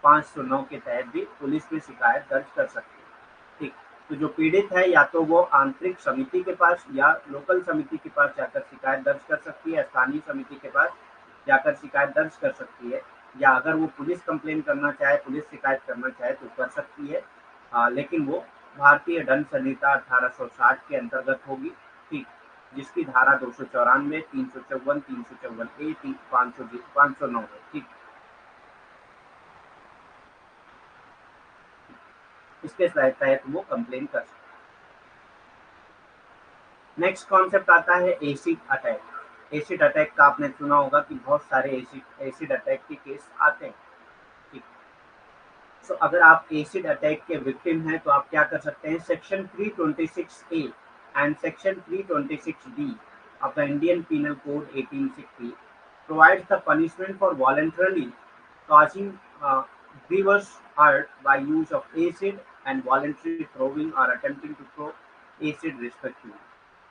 509 के तहत भी पुलिस में शिकायत दर्ज कर सकती है। ठीक। तो जो पीड़ित है या तो वो आंतरिक समिति के पास या लोकल समिति के पास जाकर शिकायत दर्ज कर सकती है, स्थानीय समिति के पास जाकर शिकायत दर्ज कर सकती है, या अगर वो पुलिस कंप्लेन करना चाहे, पुलिस शिकायत करना चाहे तो कर सकती है। लेकिन वो भारतीय दंड संहिता 1860 के अंतर्गत होगी। ठीक। जिसकी धारा 294, 354, 354 ए, 509 है। ठीक। इसके तहत वो कंप्लेन कर सकते। नेक्स्ट कॉन्सेप्ट आता है एसिड अटैक। एसिड अटैक का आपने सुना होगा कि बहुत सारे एसिड अटैक के केस आते हैं। ठीक। तो अगर आप एसिड अटैक के विक्टिम हैं तो आप क्या कर सकते हैं? Section 326 A and section 326 D of the Indian Penal Code 1860 provides the punishment for voluntarily causing grievous hurt by use of acid and voluntary throwing or attempting to throw acid respectively.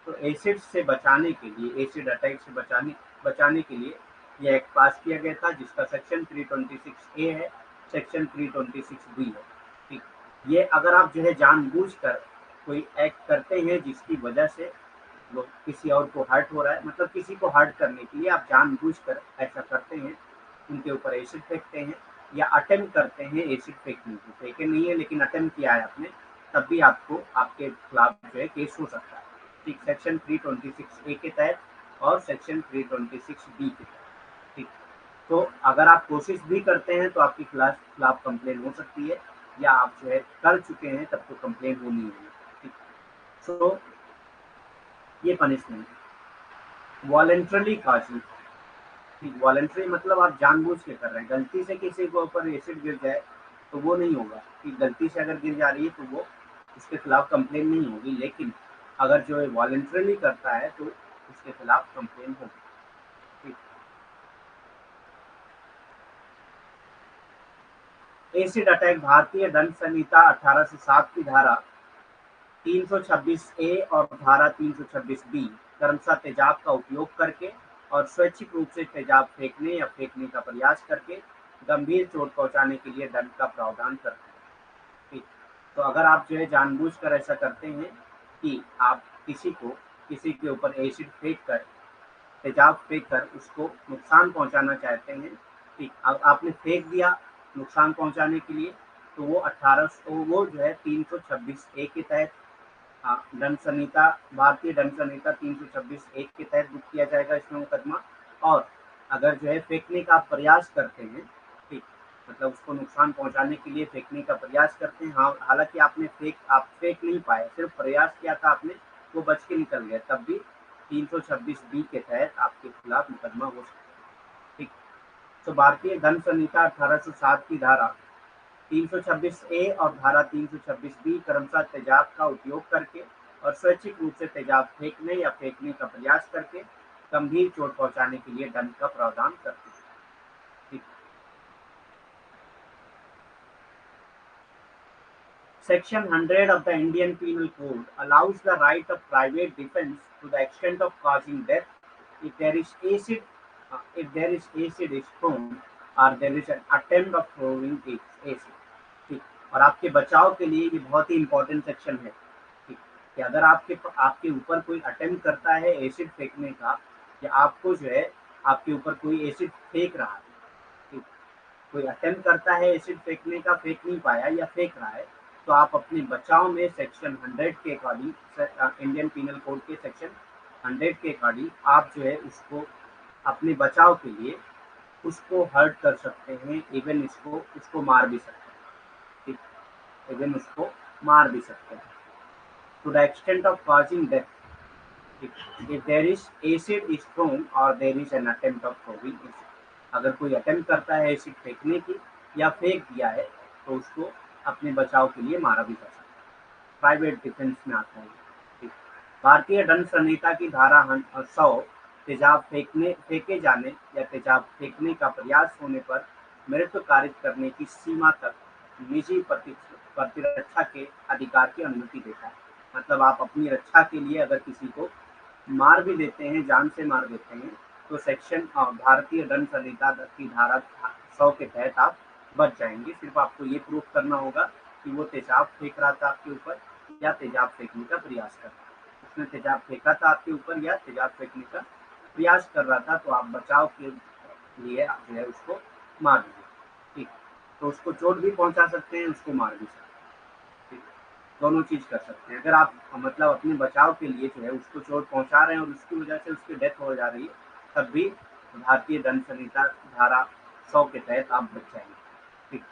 तो acid से बचाने के लिए, acid attack से बचाने के लिए यह एक्ट पास किया गया था, जिसका सेक्शन 326A है, सेक्शन 326B है। ठीक, ये अगर आप जो है जानबूझकर कोई एक्ट करते हैं जिसकी वजह से लोग किसी और को हर्ट हो रहा है, मतलब किसी को हर्ट करने के लिए आप जानबूझकर ऐसा करते हैं, उनके ऊपर एसिड फेंकते हैं या अटेम्प्ट करते हैं एसिड फेंकने की, फेंके नहीं है लेकिन अटेम्प्ट किया है आपने, तब भी आपको आपके खिलाफ जो है केस हो सकता है। ठीक, सेक्शन 326A के तहत और सेक्शन 326B के तहत। ठीक, तो अगर आप कोशिश भी करते हैं तो आपके खिलाफ कंप्लेन हो सकती है, या आप जो है कर चुके हैं तब तो कंप्लेन होनी है। ठीक, सो ये पनिशमेंट वॉलेंटरली काजिंग। वॉलेंटरी मतलब आप जानबूझ के कर रहे हैं, गलती से किसी के ऊपर एसिड गिर जाए तो वो नहीं होगा, कि गलती से अगर गिर जा रही है तो वो उसके खिलाफ कंप्लेन नहीं होगी, लेकिन अगर जो है वॉलेंटरली करता है तो उसके खिलाफ कंप्लेन होगी। ठीक, एसिड अटैक भारतीय दंड संहिता 1807 की धारा 326A और धारा 326B क्रमशः तेजाब का उपयोग करके और स्वैच्छिक रूप से तेजाब फेंकने या फेंकने का प्रयास करके गंभीर चोट पहुंचाने के लिए दंड का प्रावधान करते हैं। ठीक, तो अगर आप जो है जानबूझकर ऐसा करते हैं कि आप किसी के ऊपर एसिड फेंक कर, तेजाब फेंक कर उसको नुकसान पहुंचाना चाहते हैं, ठीक, अब आपने फेंक दिया नुकसान पहुंचाने के लिए, तो वो जो है 326A के तहत दंड संहिता, भारतीय दंड संहिता 326A के तहत बुक किया जाएगा इसमें मुकदमा। और अगर जो है फेंकने का प्रयास करते हैं, ठीक, मतलब उसको नुकसान पहुंचाने के लिए फेंकने का प्रयास करते हैं, हाँ, हालांकि आप फेंक नहीं पाए, सिर्फ प्रयास किया था आपने, वो बच के निकल गए, तब भी 326B के तहत आपके खिलाफ मुकदमा हो सकता है। ठीक, तो भारतीय दंड संहिता 1807 की धारा 326A और धारा 326B क्रमशः तेजाब का उपयोग करके और स्वैच्छिक रूप से तेजाब फेंकने या फेंकने का प्रयास करके गंभीर चोट पहुंचाने के लिए दंड का प्रावधान करते हैं। ठीक, Section 100 of the Indian Penal Code allows the right of private defense to the extent of causing death if there is acid is thrown or there is an attempt of throwing acid। ठीक, और आपके बचाव के लिए ये बहुत ही important section है। ठीक, कि अगर आपके ऊपर कोई अटेम्प्ट करता है एसिड फेंकने का, या आपको जो है आपके ऊपर कोई एसिड फेंक रहा है, ठीक, कोई अटेम्प्ट करता है एसिड फेंकने का, फेंक नहीं पाया या फेंक रहा है, तो आप अपने बचाव में सेक्शन 100 के अकॉर्डिंग, इंडियन पीनल कोड के सेक्शन 100 के अकॉर्डिंग आप जो है उसको अपने बचाव के लिए उसको हर्ट कर सकते हैं, इवन उसको मार भी सकते हैं। ठीक, इवन उसको मार भी सकते हैं, to the extent of causing death if there is acid is thrown or there is an attempt of throwing acid। अगर कोई अटेम्प्ट करता है एसिड फेंकने की या फेंक दिया है तो उसको अपने बचाव के लिए मारा भी जा सकता है, प्राइवेट डिफेंस में आता है। ठीक, भारतीय दंड संहिता की धारा 100 तेजाब फेंके जाने या तेजाब फेंकने का प्रयास होने पर मृत्यु कारित करने की सीमा तक निजी प्रतिरक्षा के अधिकार की अनुमति देता है। मतलब आप अपनी रक्षा के लिए अगर किसी को मार भी देते हैं, जान से मार देते हैं, तो सेक्शन भारतीय दंड संहिता की धारा 100 के तहत आप बच जाएंगे। सिर्फ आपको ये प्रूफ करना होगा कि वो तेजाब फेंक रहा था आपके ऊपर या तेजाब फेंकने का प्रयास कर रहा था, उसने तेजाब फेंका था आपके ऊपर या तेजाब फेंकने का प्रयास कर रहा था, तो आप बचाव के लिए जो है उसको मार दीजिए। ठीक, तो उसको चोट भी पहुंचा सकते हैं, उसको मार भी सकते हैं। ठीक, दोनों चीज कर सकते हैं। अगर आप मतलब अपने बचाव के लिए जो है उसको चोट पहुंचा रहे हैं और उसकी वजह से उसकी डेथ हो जा रही है, तब भी भारतीय दंड संहिता धारा 100 के तहत आप बच जाएंगे। ठीक,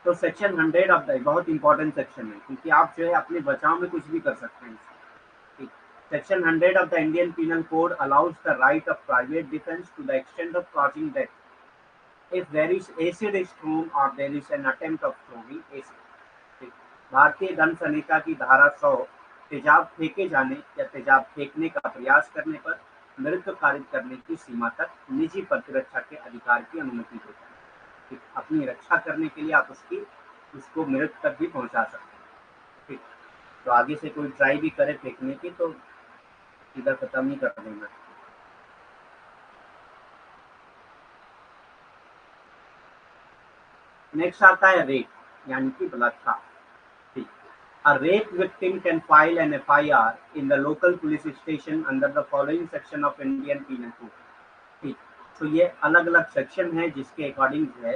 तो सेक्शन 100 ऑफ द बहुत इंपॉर्टेंट सेक्शन है, क्योंकि आप जो है अपने बचाव में कुछ भी कर सकते हैं। ठीक, section 100 of the Indian penal code allows the right of private defence to the extent of causing death if there is acid is thrown or there is an attempt of throwing acid। भारतीय दंड संहिता की धारा 100 तेजाब फेंके जाने या तेजाब फेंकने का प्रयास करने पर मृत्यु कारित करने की सीमा तक निजी प्रतिरक्षा के अधिकार की अनुमति देता है। अपनी रक्षा करने के लिए आप उसकी उसको मृत्यु तक भी पहुंचा सकते हैं। ठीक, तो आगे से कोई ट्राई भी करे फेंकने की तो सीधा खत्म ही कर देना। नेक्स्ट आता है रेप यानी कि बलात्कार। ठीक, a rape victim can file an FIR in the local police station under the following section of Indian Penal Code। ठीक, तो ये अलग अलग सेक्शन है जिसके अकॉर्डिंग जो है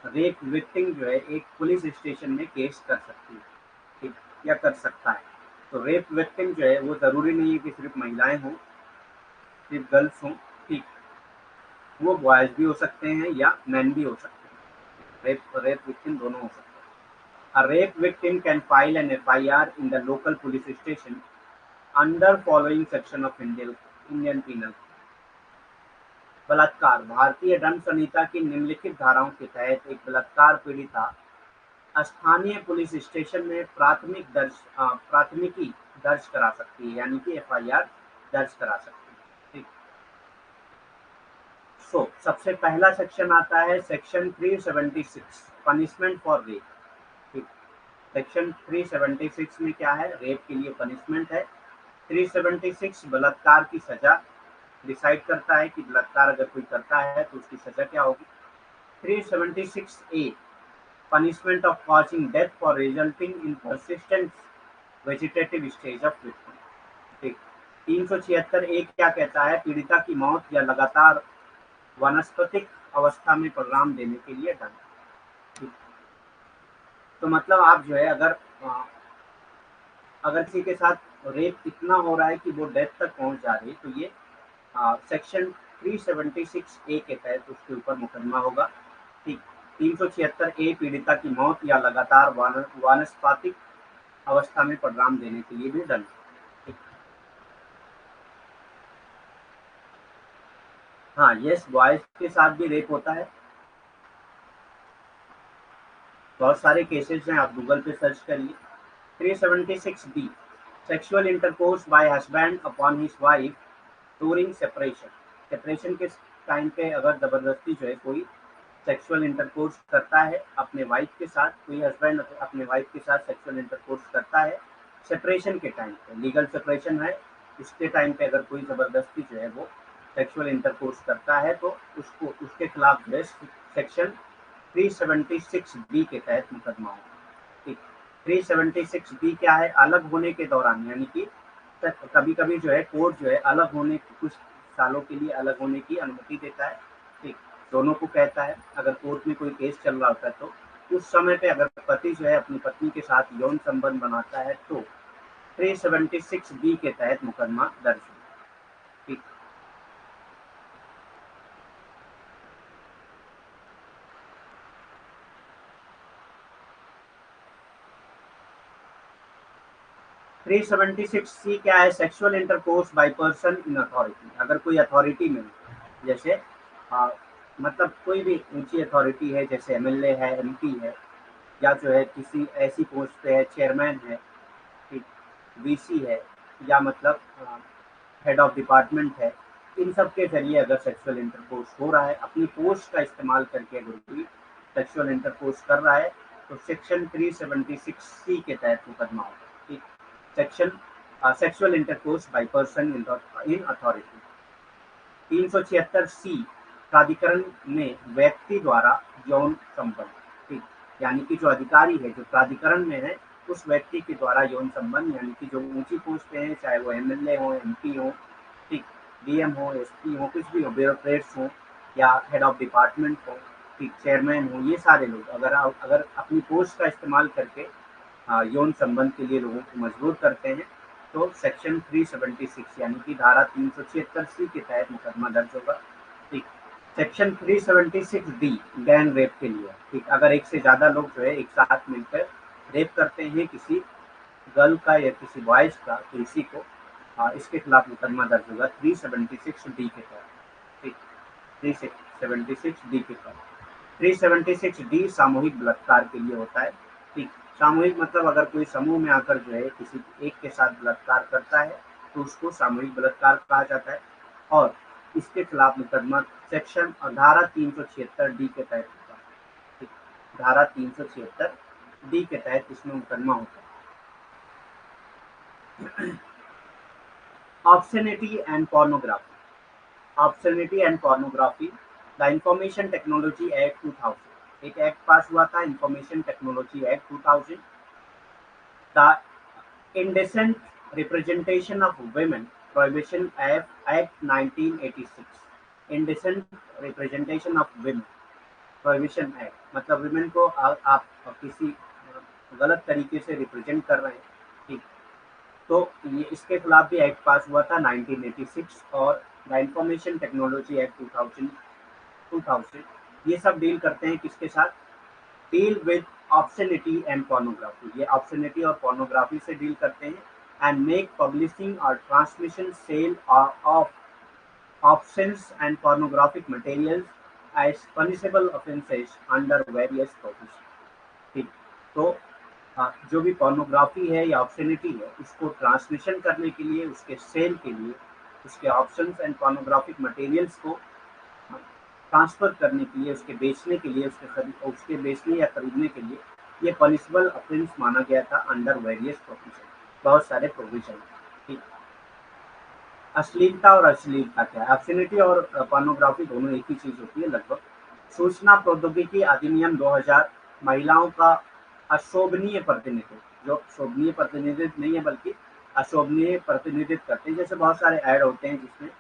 रेप विक्टिम जो है एक पुलिस स्टेशन में केस कर सकती है। ठीक, या कर सकता है। तो रेप विक्टिम जो है वो जरूरी नहीं है कि सिर्फ महिलाएं हों, सिर्फ गर्ल्स हों। ठीक, वो बॉयज भी हो सकते हैं या मैन भी हो सकते हैं। रेप विक्टिम दोनों हो सकते हैं। A rape victim can file an FIR in the local police station under following section of Indian Penal Code। बलात्कार भारतीय दंड संहिता की निम्नलिखित धाराओं के तहत एक बलात्कार पीड़िता स्थानीय पुलिस स्टेशन में प्राथमिकी दर्ज करा सकती है यानी कि FIR दर्ज करा सकती है। ठीक, सबसे पहला सेक्शन आता है सेक्शन 376 पनिशमेंट फॉर रेप। ठीक, सेक्शन 376 में क्या है, रेप के लिए पनिशमेंट है। 376 बलात्कार की सजा डिसाइड करता है कि बलात्कार अगर कोई करता है तो उसकी सजा क्या होगी। 376A punishment of causing death for resulting in persistent vegetative stage of victim. ठीक, 376A क्या कहता है, पीड़िता की मौत या लगातार वानस्पतिक अवस्था में परिणाम देने के लिए दंड। तो मतलब आप जो है अगर किसी के साथ रेप इतना हो रहा है कि वो डेथ तक पहुंच जा रही है तो ये सेक्शन 376A के तहत उसके ऊपर मुकदमा होगा। ठीक, 376A पीड़िता की मौत या लगातार वानस्पतिक अवस्था में परिणाम देने के लिए भी दंड। हाँ, यस, बॉयज के साथ भी रेप होता है। बहुत सारे केसेस हैं, आप गूगल पे सर्च करिए। 376B sexual intercourse bye husband upon his wife during separation के टाइम पे अगर जबरदस्ती जो है कोई सेक्सुअल इंटरकोर्स करता है अपने वाइफ के साथ, कोई हस्बैंड अपने वाइफ के साथ सेक्सुअल इंटरकोर्स करता है सेपरेशन के टाइम पे, लीगल सेपरेशन है उसके टाइम पे अगर कोई जबरदस्ती जो है वो सेक्सुअल इंटरकोर्स करता है तो उसको उसके खिलाफ जो है सेक्शन 376B के तहत मुकदमा होगा। ठीक, 376B क्या है, अलग होने के दौरान यानी कि कभी कभी जो है कोर्ट जो है अलग होने कुछ सालों के लिए अलग होने की अनुमति देता है। ठीक, दोनों को कहता है अगर कोर्ट में कोई केस चल रहा होता है तो उस समय पे अगर पति जो है अपनी पत्नी के साथ यौन संबंध बनाता है तो 376B के तहत मुकदमा दर्ज है। ठीक, 376C क्या है, sexual intercourse by person in authority. अगर कोई अथॉरिटी में जैसे मतलब कोई भी ऊंची अथॉरिटी है जैसे MLA है, MP है, या जो है किसी ऐसी पोस्ट पे है, चेयरमैन है, ठीक, VC है, या मतलब हेड ऑफ डिपार्टमेंट है, इन सब के जरिए अगर सेक्सुअल इंटरकोर्स हो रहा है अपनी पोस्ट का इस्तेमाल करके अगर कोई सेक्सुअल इंटरकोर्स कर रहा है तो सेक्शन 376C के तहत मुकदमा होगा। ठीक, section sexual intercourse by person in authority. 376C प्राधिकरण में व्यक्ति द्वारा यौन संबंध। ठीक, यानी कि जो अधिकारी है जो प्राधिकरण में है उस व्यक्ति के द्वारा यौन संबंध, यानी कि जो ऊंची पोस्ट पे है चाहे वो MLA हो, MP हो, ठीक, DM हो, SP हो, कुछ भी हो, ब्यूरोक्रेट्स हो या हेड ऑफ डिपार्टमेंट हो, ठीक, चेयरमैन हो, ये सारे लोग अगर अपनी पोस्ट का इस्तेमाल करके यौन संबंध के लिए लोगों को मजबूर करते हैं तो सेक्शन 376 यानी कि धारा 376C के तहत मुकदमा दर्ज होगा। ठीक, सेक्शन 376D गैंग रेप के लिए। ठीक, अगर एक से ज्यादा लोग जो है एक साथ मिलकर रेप करते हैं किसी गर्ल का या किसी बॉयज का तो इसी को इसके खिलाफ मुकदमा दर्ज होगा 376D के तहत। ठीक, 376D के तहत। 376D सामूहिक बलात्कार के लिए होता है। ठीक, सामूहिक मतलब अगर कोई समूह में आकर जो है किसी एक के साथ बलात्कार करता है तो उसको सामूहिक बलात्कार कहा जाता है और इसके खिलाफ मुकदमा सेक्शन धारा 376D के तहत होता है। धारा 376 डी के तहत इसमें मुकदमा होता है। Obscenity and pornography, obscenity and pornography, the Information Technology Act 2000, एक एक्ट पास हुआ था, Information Technology Act 2000, the Indecent Representation of Women Prohibition Act 1986, Indecent Representation of Women Prohibition Act, मतलब वुमेन को आप किसी गलत तरीके से रिप्रेजेंट कर रहे हैं, ठीक, तो ये इसके खिलाफ भी एक्ट पास हुआ था 1986, और द इंफॉर्मेशन टेक्नोलॉजी एक्ट 2000, ये सब डील करते हैं किसके साथ, deal with obscenity and pornography, ये ऑब्ससेनिटी और पोर्नोग्राफी से डील करते हैं, एंड मेक पब्लिशिंग और transmission sale of obscene and pornographic materials as punishable offences under various provision, ठीक, तो जो भी पोर्नोग्राफी है या ऑब्ससेनिटी है, उसको ट्रांसमिशन करने के लिए, उसके सेल के लिए, उसके ऑप्शंस एंड पोर्नोग्राफिक मटेरियल्स को ट्रांसफर करने के लिए, उसके बेचने के लिए, उसके बेचने या खरीदने के लिए ये पनिशबल ऑफेंस माना गया था अंडर वेरियस प्रोविजन, बहुत सारे प्रोविजन, ठीक। अश्लीलता और अश्लीलता क्या है, ऑब्ससेनिटी और पोर्नोग्राफी दोनों एक ही चीज होती है लगभग। सूचना प्रौद्योगिकी अधिनियम 2000 महिलाओं का अशोभनीय प्रतिनिधित्व, जो शोभनीय प्रतिनिधित्व नहीं है बल्कि अशोभनीय प्रतिनिधित्व करते हैं, जैसे बहुत सारे ऐड होते हैं जिसमें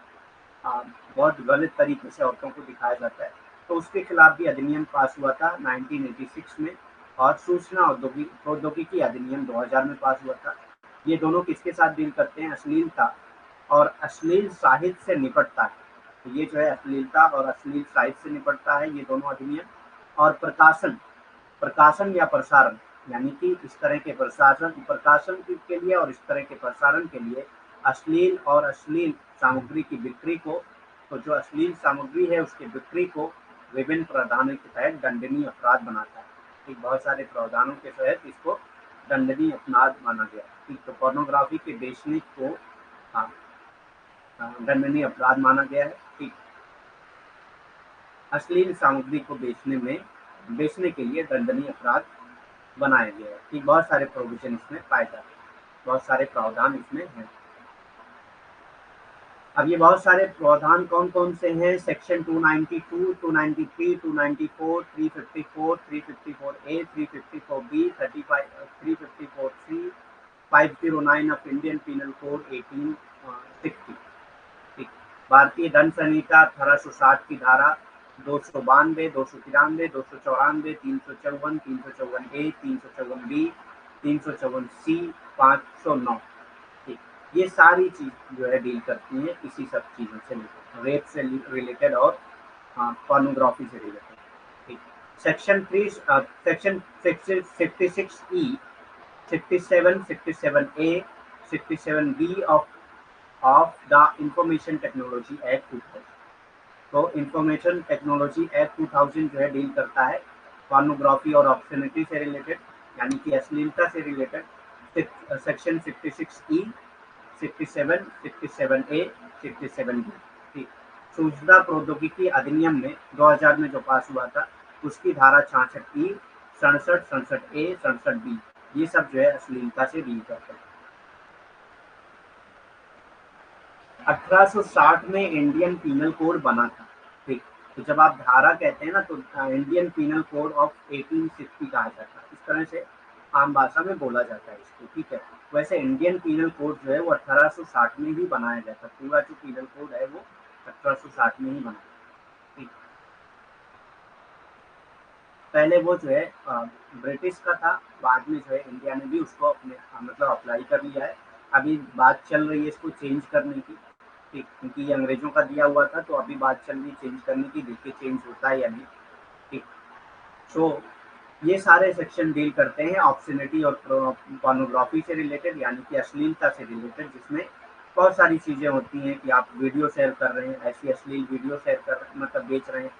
बहुत गलत तरीके से औरतों को दिखाया जाता है, तो उसके खिलाफ भी अधिनियम पास हुआ था 1986 में, और सूचना प्रौद्योगिकी अधिनियम 2000 में पास हुआ था। ये दोनों किसके साथ डील करते हैं, अश्लीलता और अश्लील साहित्य से निपटता है, तो ये जो है अश्लीलता और अश्लील साहित्य से निपटता है ये दोनों अधिनियम। और प्रकाशन या प्रसारण, यानी कि इस तरह के प्रकाशन के लिए और इस तरह के प्रसारण के लिए अश्लील और अश्लील सामग्री की बिक्री को, तो जो अश्लील सामग्री है उसकी बिक्री को विभिन्न प्रावधानों के तहत दंडनीय अपराध बनाता है, ठीक, बहुत सारे प्रावधानों के तहत इसको दंडनीय अपराध माना गया, ठीक, तो पोर्नोग्राफी के बेचने को दंडनीय अपराध माना गया है, ठीक, अश्लील सामग्री को बेचने के लिए दंडनीय अपराध बनाया गया है, ठीक, बहुत सारे प्रोविजन इसमें पाए जाते हैं, बहुत सारे प्रावधान इसमें हैं। अब ये बहुत सारे प्रावधान कौन कौन से हैं, section 292, 293, 294, 354, 354A, 354B, 35, 354C, 509 of Indian penal code 1860, ठीक, भारतीय दंड संहिता 1860 की धारा 292, 293, 294, 354, 354A, 354B, 354C, 509, ठीक, ये सारी चीज जो है डील करती है इसी सब चीजों से, रेप से रिलेटेड और पोर्नोग्राफी से रिलेटेड, ठीक। Section 56E, 67, 67A, 67B of the Information Technology Act 2000, तो इंफॉर्मेशन टेक्नोलॉजी एक्ट 2000 जो है डील करता है पोर्नोग्राफी और ऑब्ससेनिटी से रिलेटेड, यानी कि अश्लीलता से related, section 66E, 67, 67A, 67B, ठीक। सूचना प्रौद्योगिकी अधिनियम में 2000 में जो पास हुआ था उसकी धारा 66E, 67, 67A, 67B, ये सब जो है अश्लीलता से डील करते हैं। 1860 में इंडियन पीनल कोड बना था, ठीक, तो जब आप धारा कहते हैं ना तो इंडियन पीनल कोड ऑफ 1860 कहा जाता है, इस तरह से आम भाषा में बोला जाता है इसको, ठीक है। वैसे इंडियन पीनल कोड जो है वो 1860 में ही बनाया गया था, पूरा जो पीनल कोड है वो 1860 में ही बना, ठीक। पहले वो जो है ब्रिटिश का था, बाद में जो है इंडिया ने भी उसको अपने मतलब अप्लाई कर लिया है, अभी बात चल रही है इसको चेंज करने की, ठीक, क्योंकि ये अंग्रेजों का दिया हुआ था, तो अभी बात चल रही चेंज करने की, देखिए चेंज होता है या नहीं, ठीक। सो ये सारे सेक्शन डील करते हैं ऑब्ससेनिटी और पोर्नोग्राफी से रिलेटेड, यानी कि अश्लीलता से रिलेटेड, जिसमें बहुत सारी चीजें होती हैं कि आप वीडियो शेयर कर रहे हैं, ऐसी अश्लील वीडियो शेयर कर रहे हैं, मतलब बेच रहे हैं,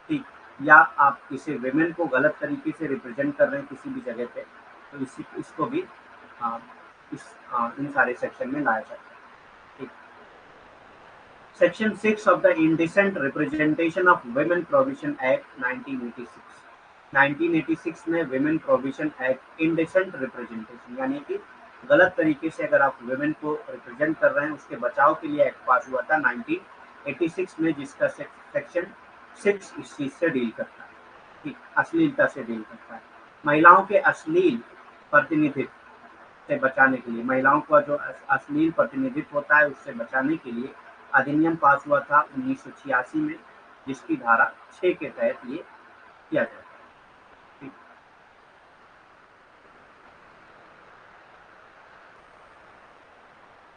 ठीक, या आप किसी विमेन को गलत तरीके से रिप्रेजेंट कर रहे हैं किसी भी जगह पे, तो इसको भी इन सारे सेक्शन में लाया जाता है, ठीक। Section 6 of the indecent representation of women provision act 1986, 1986 में women provision act, indecent representation, यानी कि गलत तरीके से अगर आप विमेन को रिप्रेजेंट कर रहे हैं उसके बचाव के लिए एक्ट पास हुआ था 1986 में, जिसका सेक्शन 6 इस चीज से डील करता है, ठीक, अश्लीलता से डील करता है। महिलाओं के अश्लील प्रतिनिधित्व से बचाने के लिए, महिलाओं का जो अश्लील प्रतिनिधित्व होता है उससे बचाने के लिए अधिनियम पास हुआ था 1986 में, जिसकी धारा 6 के तहत ये किया जाता है।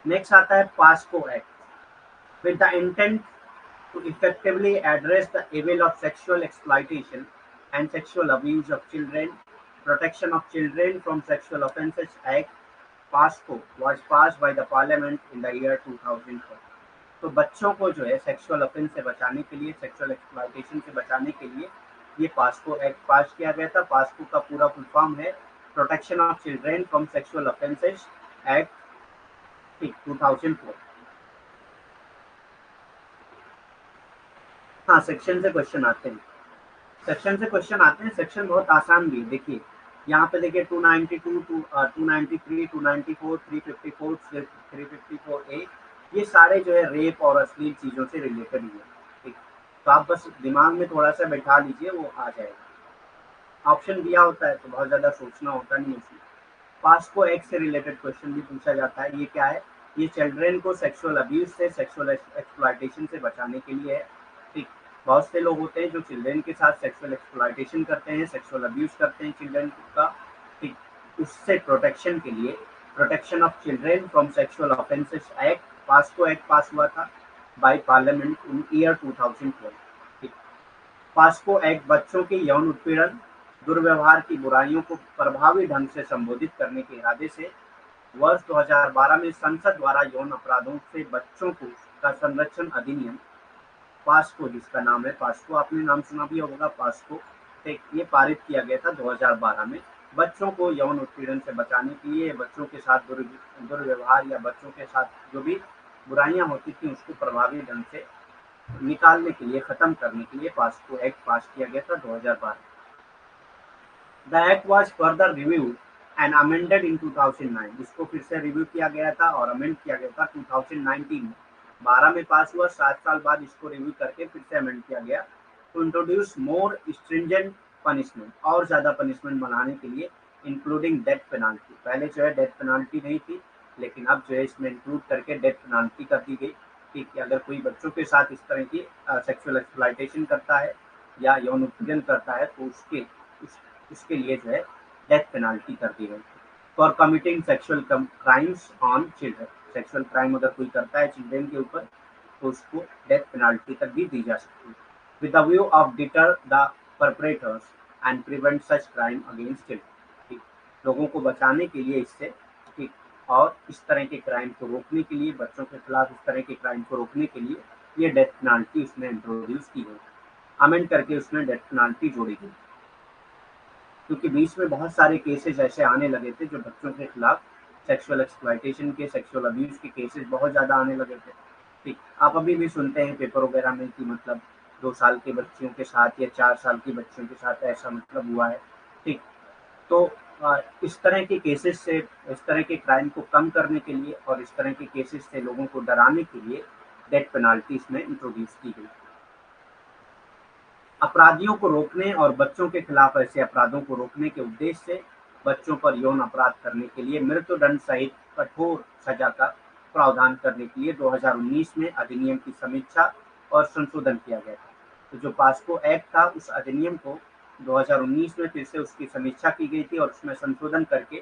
नेक्स्ट आता है POCSO act, with the intent to effectively address the evil of sexual exploitation and sexual abuse of children, Protection of Children from Sexual Offences Act, PASCO, was passed by the Parliament in the year 2004. तो बच्चों को जो है sexual offence से बचाने के लिए, sexual exploitation से बचाने के लिए ये पास्को एक्ट पास किया गया था। पास्को का पूरा फुल फॉर्म है protection of children from sexual offences act 2004। हाँ, सेक्शन से क्वेश्चन आते हैं, सेक्शन बहुत आसान भी है। देखिए यहाँ पे देखिए 292, 293, 294, 354, 354A, ये सारे जो है रेप और अश्लील चीजों से रिलेटेड ही है, ठीक। तो आप बस दिमाग में थोड़ा सा बैठा लीजिए, वो आ जाएगा। ऑप्शन दिया होता है तो बहुत ज्यादा सोचना होता नहीं उसमें। पास्को एक्ट से रिलेटेड क्वेश्चन भी पूछा जाता है। ये क्या है? ये चिल्ड्रेन को सेक्सुअल अब्यूज से, सेक्सुअल एक्सप्लॉयटेशन से बचाने के लिए है, ठीक। बहुत से लोग होते हैं जो चिल्ड्रेन के साथ सेक्सुअल एक्सप्लॉयटेशन करते हैं, सेक्सुअल अब्यूज करते हैं चिल्ड्रेन का, ठीक। उससे प्रोटेक्शन के लिए protection of children from sexual offences act, POCSO act pass हुआ था बाय पार्लियामेंट इन ईयर 2012, ठीक। पास्को एक्ट बच्चों के यौन उत्पीड़न, दुर्व्यवहार की बुराइयों को प्रभावी ढंग से संबोधित करने के इरादे से वर्ष 2012 में संसद द्वारा यौन अपराधों से बच्चों को का संरक्षण अधिनियम पास्को, जिसका नाम है पास्को, आपने नाम सुना भी होगा पास्को, ये पारित किया गया था 2012 में। बच्चों को यौन उत्पीड़न से बचाने के लिए, बच्चों के साथ दुर्व्यवहार या बच्चों के साथ जो भी बुराइयां होती थी उसको प्रभावी ढंग से निकालने के लिए, खत्म करने के लिए पास्को एक्ट पास किया गया था 2012। The act was further reviewed and amended in 2009, इसको फिर से रिव्यू किया गया था और अमेंड किया गया था 2019 में। 12 में पास हुआ, 7 साल बाद इसको रिव्यू करके फिर से अमेंड किया गया to introduce more stringent punishment, और ज्यादा पनिशमेंट बनाने के लिए, इंक्लूडिंग डेथ पेनाल्टी। पहले जो है डेथ पेनाल्टी नहीं थी, लेकिन अब जो है इसमें इंक्लूड करके डेथ पेनाल्टी कर दी गई, कि अगर कोई बच्चों के साथ इस तरह की सेक्सुअल एक्सप्लॉयटेशन करता है या यौन उत्पीड़न करता है तो उसके लिए जो है डेथ पेनाल्टी कर दी गई। For committing sexual crimes on children, sexual crime अगर कोई करता है चिल्ड्रन के ऊपर तो उसको डेथ पेनाल्टी तक भी दी जा सकती है, with the view of deter the perpetrators and prevent such crime against children, ठीक। लोगों को बचाने के लिए इससे, ठीक, और इस तरह के क्राइम को रोकने के लिए, बच्चों के खिलाफ इस तरह के क्राइम को रोकने के लिए ये डेथ पेनाल्टी उसमें इंट्रोड्यूस की गई, अमेंड करके उसमें डेथ पेनाल्टी जोड़ी गई, क्योंकि बीच में बहुत सारे केसेस ऐसे आने लगे थे जो बच्चों के खिलाफ सेक्सुअल एक्सप्लॉयटेशन के, सेक्सुअल अब्यूज के केसेस बहुत ज्यादा आने लगे थे, ठीक। आप अभी भी सुनते हैं पेपर वगैरह में कि मतलब 2 साल के बच्चियों के साथ या 4 साल की बच्चियों के साथ ऐसा मतलब हुआ है, ठीक। तो इस तरह के केसेस से, इस तरह के क्राइम को कम करने के लिए और इस तरह के केसेस से लोगों को डराने के लिए डेथ पेनाल्टी इसमें इंट्रोड्यूस की गई। अपराधियों को रोकने और बच्चों के खिलाफ ऐसे अपराधों को रोकने के उद्देश्य से बच्चों पर यौन अपराध करने के लिए मृत्युदंड सहित कठोर सजा का प्रावधान करने के लिए 2019 में अधिनियम की समीक्षा और संशोधन किया गया था। तो जो पास्को एक्ट था उस अधिनियम को 2019 में फिर से उसकी समीक्षा की गई थी और उसमें संशोधन करके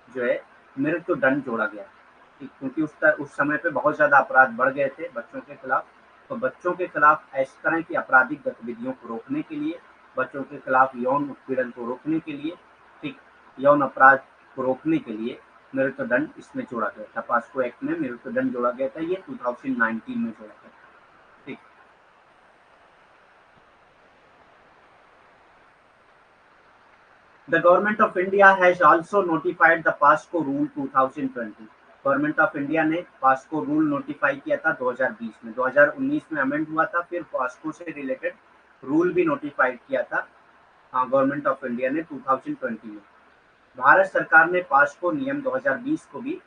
जो है मृत्युदंड जोड़ा गया, क्योंकि उस समय पे बहुत ज्यादा अपराध बढ़ गए थे बच्चों के खिलाफ। तो बच्चों के खिलाफ इस तरह की आपराधिक गतिविधियों को रोकने के लिए, बच्चों के खिलाफ यौन उत्पीड़न को रोकने के लिए, ठीक, यौन अपराध को रोकने के लिए मृत्युदंड इसमें जोड़ा गया था। पास्को एक्ट में मृत्युदंड जोड़ा गया था, ये 2019 में जोड़ा गया था, ठीक। The Government of India has also notified the PASCO Rule 2020. Government of India ने पास्को रूल नोटिफाई किया था 2020 में, 2019 में अमेंड हुआ था, फिर पास्को से रिलेटेड रूल भी नोटिफाइड किया था गवर्नमेंट ऑफ इंडिया ने 2020 में। भारत सरकार ने पास्को नियम 2020 को भी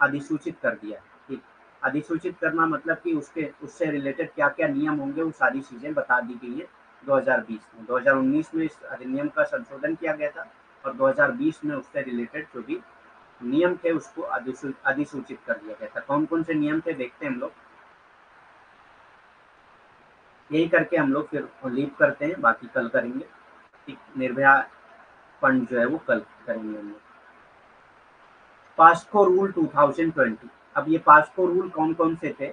अधिसूचित कर दिया। ठीक, अधिसूचित करना मतलब कि उससे रिलेटेड क्या-क्या नियम होंगे वो सारी चीज़ें बता दी गई है 2020 में। 2019 में इस अधिनियम का संशोधन किया गया था और 2020 में उससे रिलेटेड जो भी नियम थे उसको अधिसूचित कर दिया गया था। कौन-कौन से नियम थे देखते हैं हम लोग। यही करके हम लोग फिर लीव करते हैं, बाकी कल करेंगे। ठीक, निर्भया फंड जो है वो कल करेंगे हम लोग। POCSO rule 2020। अब ये पास्को रूल कौन-कौन से थे?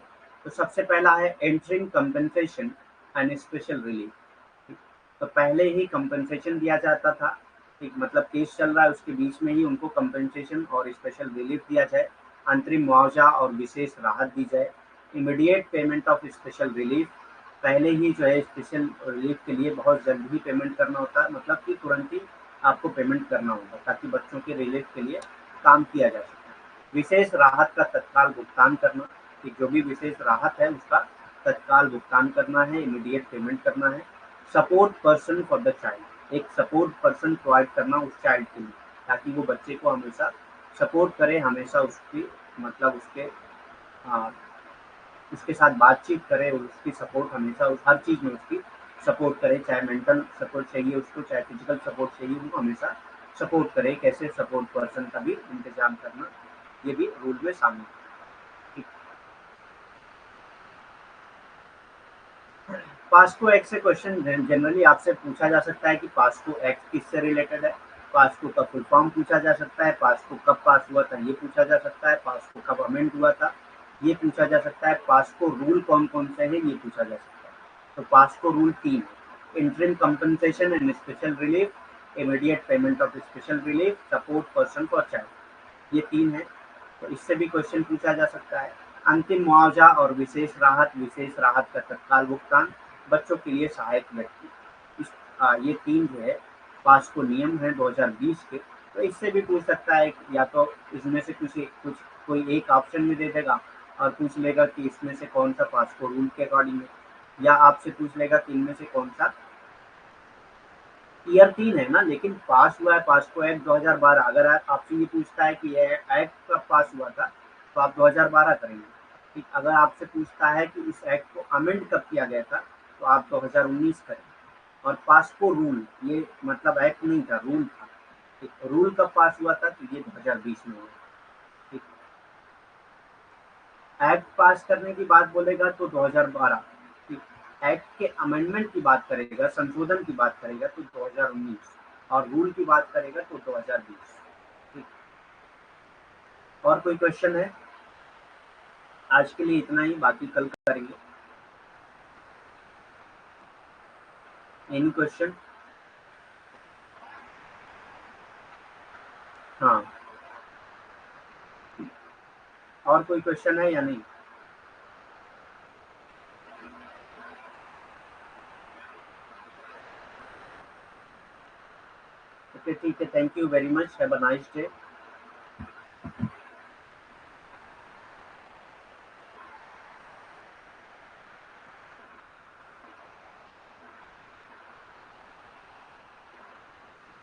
तो सबसे पहला है entering compensation and special relief. तो पहले ही कंपनसेशन दिया जाता था। ठीक, मतलब केस चल रहा है उसके बीच में ही उनको कंपनसेशन और स्पेशल रिलीफ दिया जाए, अंतरिम मुआवजा और विशेष राहत दी जाए। Immediate payment of special relief, पहले ही जो है स्पेशल रिलीफ के लिए बहुत जल्द ही पेमेंट करना होता है, मतलब कि तुरंत ही आपको पेमेंट करना होगा ताकि बच्चों के रिलीफ के लिए काम किया जा सके। विशेष राहत का तत्काल भुगतान करना, कि जो भी विशेष राहत है उसका तत्काल भुगतान करना है, इमीडिएट पेमेंट करना है। Support person for the child, एक सपोर्ट पर्सन प्रोवाइड करना उस चाइल्ड के लिए ताकि वो बच्चे को हमेशा सपोर्ट करे, हमेशा उसकी मतलब उसके साथ बातचीत करे, उसकी सपोर्ट हमेशा हर चीज़ में उसकी सपोर्ट करे, चाहे मेंटल सपोर्ट चाहिए उसको, चाहे फिजिकल सपोर्ट चाहिए, उनको हमेशा सपोर्ट करे। कैसे सपोर्ट पर्सन का भी इंतजाम करना, ये भी रूल में शामिल है। पास्को एक्ट से क्वेश्चन जनरली आपसे पूछा जा सकता है कि पास्को एक्ट किससे रिलेटेड है। पास्को का फुल फॉर्म पूछा जा सकता है, पास्को कब पास हुआ था ये पूछा जा सकता है, पास्को कब अमेंड हुआ था ये पूछा जा सकता है, पास्को रूल कौन कौन से हैं ये पूछा जा सकता है। तो पास्को रूल 3 है, interim compensation and special relief, immediate payment of special relief, support person for child, ये 3 है। तो इससे भी क्वेश्चन पूछा जा सकता है। अंतिम मुआवजा और विशेष राहत का तत्काल भुगतान, बच्चों के लिए सहायक व्यक्ति। ये 3 जो है पास्को नियम है 2020 के। तो इससे भी पूछ सकता है, या तो इसमें से कुछ कोई एक ऑप्शन में दे देगा और पूछ लेगा कि इसमें से कौन सा पास्को रूल के अकॉर्डिंग है, या आपसे पूछ लेगा कि इनमें से कौन सा। ईयर 3 है ना, लेकिन पास हुआ है पास्को एक्ट 2012। अगर आपसे ये पूछता है कि ये एक्ट कब पास हुआ था तो आप 2012 करेंगे। ठीक, अगर आपसे पूछता है कि इस एक्ट को अमेंड कब किया गया था तो आप 2019 करें। और पास्को रूल ये मतलब एक्ट नहीं था, रूल था। ठीक, रूल कब पास हुआ था तो ये 2020 में हुआ। ठीक, एक्ट पास करने की बात बोलेगा तो 2012। ठीक, एक्ट के अमेंडमेंट की बात करेगा, संशोधन की बात करेगा तो 2019, और रूल की बात करेगा तो 2020। ठीक, और कोई क्वेश्चन है? आज के लिए इतना ही, बाकी कल करेंगे। Any question? हाँ, और कोई क्वेश्चन है या नहीं? ओके, ठीक है, thank you very much, have a nice day.